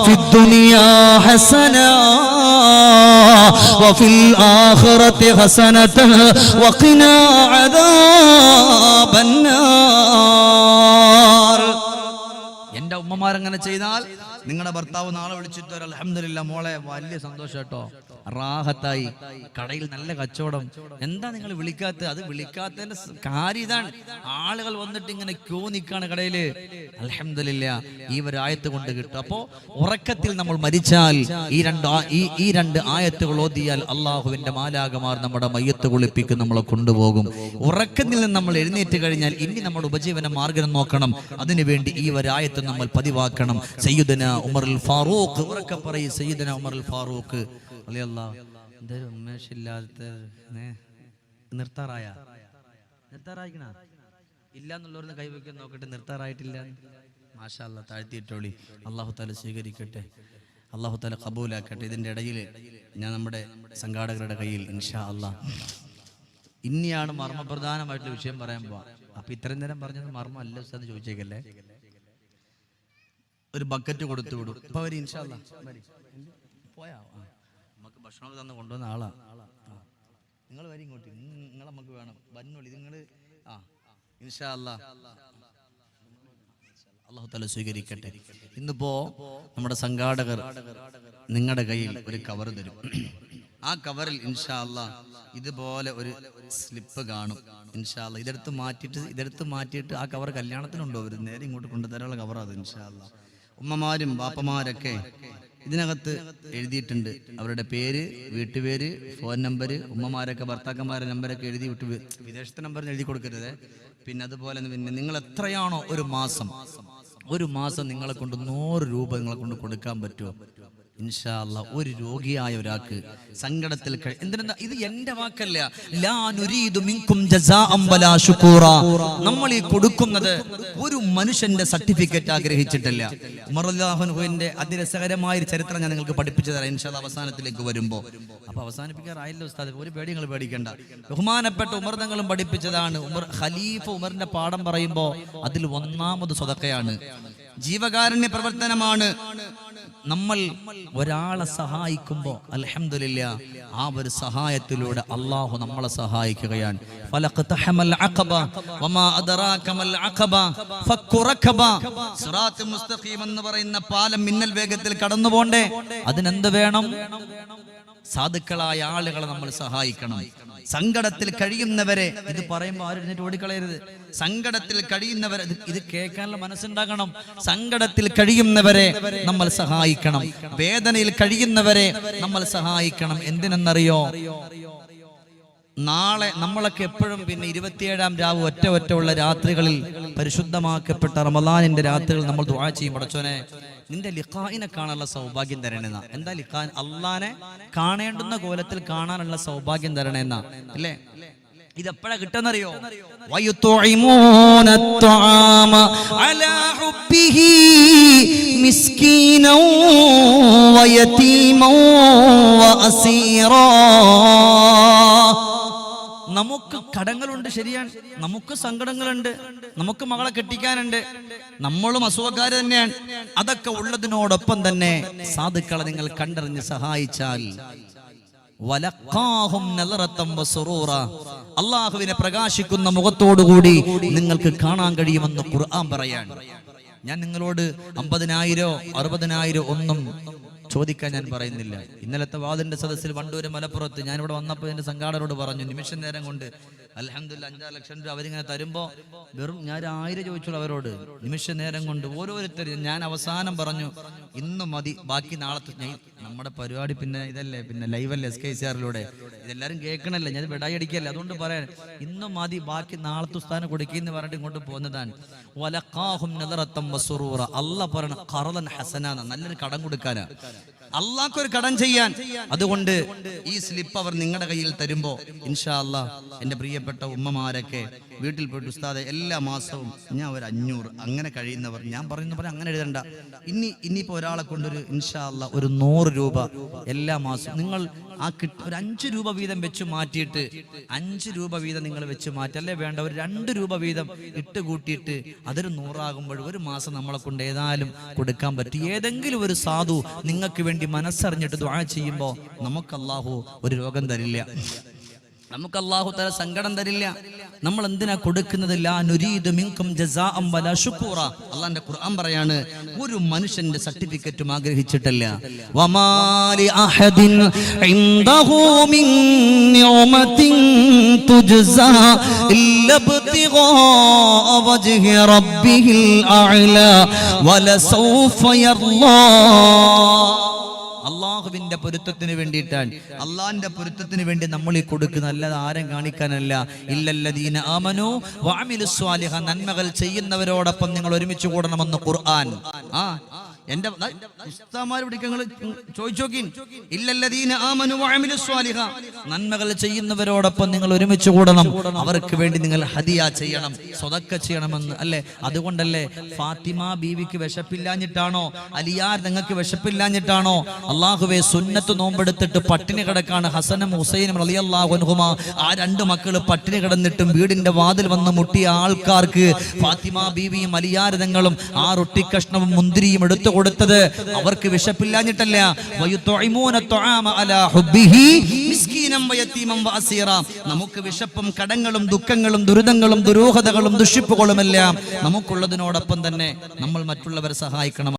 ഫിദ്ദുനിയാ ഹസനാ വഫിൽ ആഖിറതി ഹസനതൻ വഖിനാ അദാബന്നാർ. എന്റെ ഉമ്മമാരങ്ങനെ ചെയ്താൽ നിങ്ങളുടെ ഭർത്താവ് നാളെ വിളിച്ചിട്ട് അൽഹംദുലില്ലാ മോളെ വലിയ സന്തോഷം കേട്ടോ, റാഹത്തായി, കടയിൽ നല്ല കച്ചവടം, എന്താ നിങ്ങൾ വിളിക്കാത്ത? അത് വിളിക്കാത്തതിന്റെ കാര്യം ഇതാണ്, ആളുകൾ വന്നിട്ട് ഇങ്ങനെ ക്യൂ നിൽക്കാണ് കടയില്. അൽഹംദുലില്ലാ ഈ ഒരു ആയത്ത് കൊണ്ട് കിട്ടും. അപ്പോ ഉറക്കത്തിൽ നമ്മൾ മരിച്ചാൽ ഈ രണ്ട് ആയത്തുകൾ ഓതിയാൽ അള്ളാഹുവിന്റെ മാലാകമാർ നമ്മുടെ മയ്യത്ത് കുളിപ്പിക്കും, നമ്മളെ കൊണ്ടുപോകും. ഉറക്കത്തിൽ നിന്ന് നമ്മൾ എഴുന്നേറ്റ് കഴിഞ്ഞാൽ ഇനി നമ്മുടെ ഉപജീവന മാർഗം നോക്കണം. അതിനുവേണ്ടി ഈ ഒരു ആയത്ത് നമ്മൾ പതിവാക്കണം. സയ്യിദുനാ ഉമറുൽ ഫാറൂഖ്, ഉറക്കെ പറയും, സയ്യിദുനാ ഉമറുൽ ഫാറൂഖ് റളിയല്ലാഹു. എന്തായാലും ഉന്മേഷമില്ലാത്ത നിർത്താറായിക്കണ ഇല്ല എന്നുള്ളവരൊന്ന് കൈവയ്ക്കാൻ നോക്കട്ടെ. നിർത്താറായിട്ടില്ല, മാഷാ അല്ലാഹ്, താഴ്ത്തിയിട്ടോളി. അല്ലാഹു തആല സ്വീകരിക്കട്ടെ, അല്ലാഹു തആല ഖബൂലാക്കട്ടെ. ഇതിന്റെ ഇടയിൽ ഞാൻ നമ്മുടെ സംഘാടകരുടെ കയ്യിൽ ഇൻഷാ അല്ലാഹ് ഇനിയാണ് മർമ്മപ്രധാനമായിട്ടുള്ള വിഷയം പറയാൻ പോവാ. അപ്പൊ ഇത്രയും നേരം പറഞ്ഞത് മർമ്മം അല്ല ഉസ്താദ് ചോദിച്ചേക്കല്ലേ. ഒരു ബക്കറ്റ് കൊടുത്തു വിടും. അപ്പൊ അവര് ഇൻഷാ അല്ലാഹ് പോയാ നമുക്ക് ഭക്ഷണമൊക്കെ തന്ന് കൊണ്ടുവന്ന ആളാ. നിങ്ങൾ വരി ഇങ്ങോട്ട്, നിങ്ങൾ നമുക്ക് വേണം വന്നോളി നിങ്ങൾ. ഇൻഷാ അല്ലാഹ് അല്ലാഹു തആല സ്വീകരിക്കട്ടെ. ഇന്നിപ്പോ നമ്മുടെ സംഘാടകർ നിങ്ങളുടെ കയ്യിൽ ഒരു കവർ തരും. ആ കവറിൽ ഇൻഷാ അല്ലാഹ് ഇതുപോലെ ഒരു സ്ലിപ്പ് കാണും. ഇൻഷാ അല്ലാഹ് ഇതെടുത്ത് മാറ്റിയിട്ട് ആ കവർ കല്യാണത്തിനുണ്ടോ അവർ നേരെ ഇങ്ങോട്ട് കൊണ്ടുതരാനുള്ള കവറാണ്. ഇൻഷാ അല്ലാഹ് ഉമ്മമാരും ബാപ്പമാരൊക്കെ ഇതിനകത്ത് എഴുതിയിട്ടുണ്ട്, അവരുടെ പേര്, വീട്ടുപേര്, ഫോൺ നമ്പർ. ഉമ്മമാരൊക്കെ ഭർത്താക്കന്മാരുടെ നമ്പരൊക്കെ എഴുതി വിട്ട്, വിദേശത്തെ നമ്പർ എഴുതി കൊടുക്കരുത്. പിന്നെ അതുപോലെ പിന്നെ നിങ്ങൾ എത്രയാണോ ഒരു മാസം നിങ്ങളെ കൊണ്ട് 100 രൂപ നിങ്ങളെ കൊണ്ട് കൊടുക്കാൻ പറ്റുമോ? ഇൻഷാ അല്ലാഹ് ഒരു രോഗിയായ ഒരാൾക്ക് സങ്കടത്തിൽ എന്തിനാ, ഇത് എന്റെ വാക്കല്ല, ലാ നുരീദു മിൻകും ജസാഅൻ വലാ ശുകൂറാ. നമ്മൾ ഈ കൊടുക്കുന്നത് ഒരു മനുഷ്യന്റെ സർട്ടിഫിക്കറ്റ് ആഗ്രഹിച്ചിട്ടില്ല. ഉമർ റളിയല്ലാഹു അൻഹുവിന്റെ അതിരസകരമായ ഒരു ചരിത്രം ഞാൻ നിങ്ങൾക്ക് പഠിപ്പിച്ചു തരാം ഇൻഷാ അല്ലാഹ് അവസാനത്തിലേക്ക് വരുമ്പോ. അപ്പൊ അവസാനിപ്പിക്കാറായില്ലോ ഉസ്താദ്, ഒരു പേടി നിങ്ങൾ പേടിക്കണ്ട. ബഹുമാനപ്പെട്ട ഉമർ തങ്ങളും പഠിപ്പിച്ചതാണ്. ഖലീഫ ഉമറിന്റെ പാഠം പറയുമ്പോ അതിൽ ഒന്നാമത് സ്വതക്കയാണ്, ജീവകാരുണ്യ പ്രവർത്തനമാണ്. നമ്മൾ ഒരാളെ സഹായിക്കുമ്പോൾ അൽഹംദുലില്ലാ ആ ഒരു സഹായത്തിലൂടെ അല്ലാഹു നമ്മളെ സഹായിക്കുകയാണ്. ഫലഖതഹമൽ അഖബ വമാ അദറാക മൽ അഖബ ഫക്കു റഖബ. സിറാത്തുൽ മുസ്തഖീം എന്ന് പറയുന്ന പാലം മിന്നൽ വേഗത്തിൽ കടന്നു പോണ്ടേ, അതിനെന്ത് വേണം? സാധുക്കളായ ആളുകളെ നമ്മൾ സഹായിക്കണം. സങ്കടത്തിൽ കഴിയുന്നവരെ, ഇത് പറയുമ്പോൾ ആരും എന്നിട്ട് ഓടിക്കളയരുത്. സങ്കടത്തിൽ കഴിയുന്നവരെ ഇത് കേൾക്കാനുള്ള മനസ്സുണ്ടാകണം. സങ്കടത്തിൽ കഴിയുന്നവരെ നമ്മൾ സഹായിക്കണം, വേദനയിൽ കഴിയുന്നവരെ നമ്മൾ സഹായിക്കണം. എന്തിനെന്നറിയോ? നാളെ നമ്മളൊക്കെ എപ്പോഴും പിന്നെ 27-ാം രാവ് ഒറ്റ ഉള്ള രാത്രികളിൽ പരിശുദ്ധമാക്കപ്പെട്ട റമളാനിന്റെ രാത്രികൾ നമ്മൾ ദുആ ചെയ്യും, പടച്ചോനെ നിന്റെ ലിഖാഇനെ കാണാനുള്ള സൗഭാഗ്യം തരണേന്നാ. എന്താ ലിഖാൻ? അള്ളാനെ കാണേണ്ടുന്ന കോലത്തിൽ കാണാനുള്ള സൗഭാഗ്യം തരണേന്നാ, അല്ലേ? ഇതെപ്പോഴാ കിട്ടുന്നറിയോ? വയുതുഇമൂന അത്അമ അലാ ഹുബ്ബിഹി മിസ്കീനൻ വയതീമൻ വഅസീറാ. നമുക്ക് കടങ്ങളുണ്ട്, ശരിയാണ്, നമുക്ക് സങ്കടങ്ങളുണ്ട്, നമുക്ക് മകളെ കെട്ടിക്കാനുണ്ട്, നമ്മളും അസുഖക്കാര് തന്നെയാണ്. അതൊക്കെ ഉള്ളതിനോടൊപ്പം തന്നെ സാധുക്കളെ നിങ്ങൾ കണ്ടറിഞ്ഞ് സഹായിച്ചാൽ അള്ളാഹുവിനെ പ്രകാശിക്കുന്ന മുഖത്തോടുകൂടി നിങ്ങൾക്ക് കാണാൻ കഴിയുമെന്ന് ഖുർആൻ പറയാൻ. ഞാൻ നിങ്ങളോട് 50,000 60,000 ഒന്നും ചോദിക്കാൻ ഞാൻ പറയുന്നില്ല. ഇന്നലത്തെ വാദിന്റെ സദസ്സിൽ വണ്ടൂര് മലപ്പുറത്ത് ഞാനിവിടെ വന്നപ്പോൾ എന്റെ സംഘാടകരോട് പറഞ്ഞു, നിമിഷ നേരം കൊണ്ട് അൽഹംദുലില്ലാ 5 ലക്ഷം രൂപ അവരിങ്ങനെ തരുമ്പോൾ വെറും ഞാൻ 1000 ചോദിച്ചുള്ളൂ അവരോട്. നിമിഷ നേരം കൊണ്ട് ഓരോരുത്തരും ഞാൻ അവസാനം പറഞ്ഞു, ഇന്ന് മതി, ബാക്കി നാളത്തെ. നമ്മുടെ പരിപാടി പിന്നെ ഇതല്ലേ, പിന്നെ ലൈവല്ലേ SKCR-ലൂടെ, ഇതെല്ലാരും കേൾക്കണല്ലേ, ഞാൻ വിടായി അടിക്കല്ലേ, അതുകൊണ്ട് പറയാൻ ഇന്ന് മതി, ബാക്കി നാളത്തെ ഉസ്താദിനെ കൊടുക്കുന്ന പറഞ്ഞിട്ട് ഇങ്ങോട്ട് പോകുന്നതാണ്. അള്ളാഹ് പറയണ ഖർളൻ ഹസന, നല്ലൊരു കടം കൊടുക്കാനാ, അള്ളാഹ്ക്കൊരു കടം ചെയ്യാൻ. അതുകൊണ്ട് ഈ സ്ലിപ്പ് അവർ നിങ്ങളുടെ കയ്യിൽ തരുമ്പോ ഇൻഷാ അല്ലാഹ് എന്റെ പ്രിയപ്പെട്ട ഉമ്മമാരൊക്കെ വീട്ടിൽ പോയിട്ട് ഉസ്താദെ എല്ലാ മാസവും ഞാൻ ഒരു 500 അങ്ങനെ കഴിയുന്നവർ, ഞാൻ പറയുന്ന പോലെ അങ്ങനെ എഴുതണ്ട, ഇനിയിപ്പോ ഒരാളെ കൊണ്ടൊരു ഇൻഷാ അല്ലാഹ് ഒരു 100 രൂപ എല്ലാ മാസവും നിങ്ങൾ ആ ഒരു 5 രൂപ വീതം വെച്ച് മാറ്റിയിട്ട് 5 രൂപ വീതം നിങ്ങൾ വെച്ച് മാറ്റല്ലേ വേണ്ട, ഒരു 2 രൂപ വീതം ഇട്ട് കൂട്ടിയിട്ട് അതൊരു 100 ആകുമ്പോൾ ഒരു മാസം നമ്മളെ കൊണ്ട് ഏതായാലും കൊടുക്കാൻ പറ്റും. ഏതെങ്കിലും ഒരു സാധു നിങ്ങൾക്ക് വേണ്ടി മനസ്സറിഞ്ഞിട്ട് ദുആ ചെയ്യുമ്പോൾ നമുക്ക് അല്ലാഹു ഒരു രോഗം തരില്ല, നമുക്ക് അല്ലാഹു തആല സങ്കടം തരില്ല. നമ്മൾ എന്തിനാ കൊടുക്കുന്നത്? ലാ നുരീദു മിൻകും ജസാഅൻ വലാ ശുക്കൂറ. അല്ലാഹുവിന്റെ ഖുർആൻ പറയാണ്, ഒരു മനുഷ്യന്റെ സർട്ടിഫിക്കറ്റും ആഗ്രഹിച്ചിട്ടല്ല. വമാലി അഹദിൻ ഇൻദഹു മിൻ നിഅമത്തിൻ തുജ്സാ ഇല്ലാ ഇബ്തിഗാ വജ്ഹി റബ്ബിഹിൽ അഅ്ലാ വലസൗഫ യർളാ. അള്ളാഹുവിന്റെ പൊരുത്തത്തിന് വേണ്ടിയിട്ടാണ്, അള്ളാഹിന്റെ പൊരുത്തത്തിന് വേണ്ടി നമ്മൾ ഈ കൊടുക്കുന്ന, അല്ലാതെ ആരും കാണിക്കാനല്ല. ഇല്ലല്ലദീന ആമനു വഅമിലുസ് സ്വാലിഹ, നന്മകൾ ചെയ്യുന്നവരോടൊപ്പം നിങ്ങൾ ഒരുമിച്ച് കൂടണമെന്ന് ഖുർആൻ. എന്റെ ഉസ്താദുമാർ പിടിക്കങ്ങൾ ചോദിച്ചു നോക്കി, ഇല്ലല്ലദീന ആമനു വഅമിലുസ് സ്വാലിഹ, നന്മകൾ ചെയ്യുന്നവരോടൊപ്പം നിങ്ങൾ ഒരുമിച്ച് കൂടണം, അവർക്ക് വേണ്ടി നിങ്ങൾ ഹദിയ ചെയ്യണം, സ്വതക്ക ചെയ്യണമെന്ന് അല്ലേ. അതുകൊണ്ടല്ലേ ഫാത്തിമ ബീവിക്ക് വിശപ്പില്ലാഞ്ഞിട്ടാണോ, അലിയാർ നിങ്ങൾക്ക് വിശപ്പില്ലാഞ്ഞിട്ടാണോ? അള്ളാഹുവെ, സുന്നത്ത് നോമ്പെടുത്തിട്ട് പട്ടിണി കിടക്കാണ് ഹസനും ഹുസൈനും റളിയല്ലാഹു അൻഹുമാ. ആ 2 മക്കള് പട്ടിണി കിടന്നിട്ടും വീടിന്റെ വാതിൽ വന്ന് മുട്ടിയ ആൾക്കാർക്ക് ഫാത്തിമ ബീവിയും അലിയാർ തങ്ങളും ആ റൊട്ടി കഷ്ണവും മുന്തിരിയും എടുത്തു കൊടുത്തത് അവർക്ക് വിശപ്പില്ലാഞ്ഞിട്ടല്ല. നമുക്ക് വിശപ്പും കടങ്ങളും ദുഃഖങ്ങളും ദുരിതങ്ങളും ദുരൂഹതകളും ദുഷിപ്പുകളുമെല്ലാം നമുക്കുള്ളതിനോടൊപ്പം തന്നെ നമ്മൾ മറ്റുള്ളവരെ സഹായിക്കണം.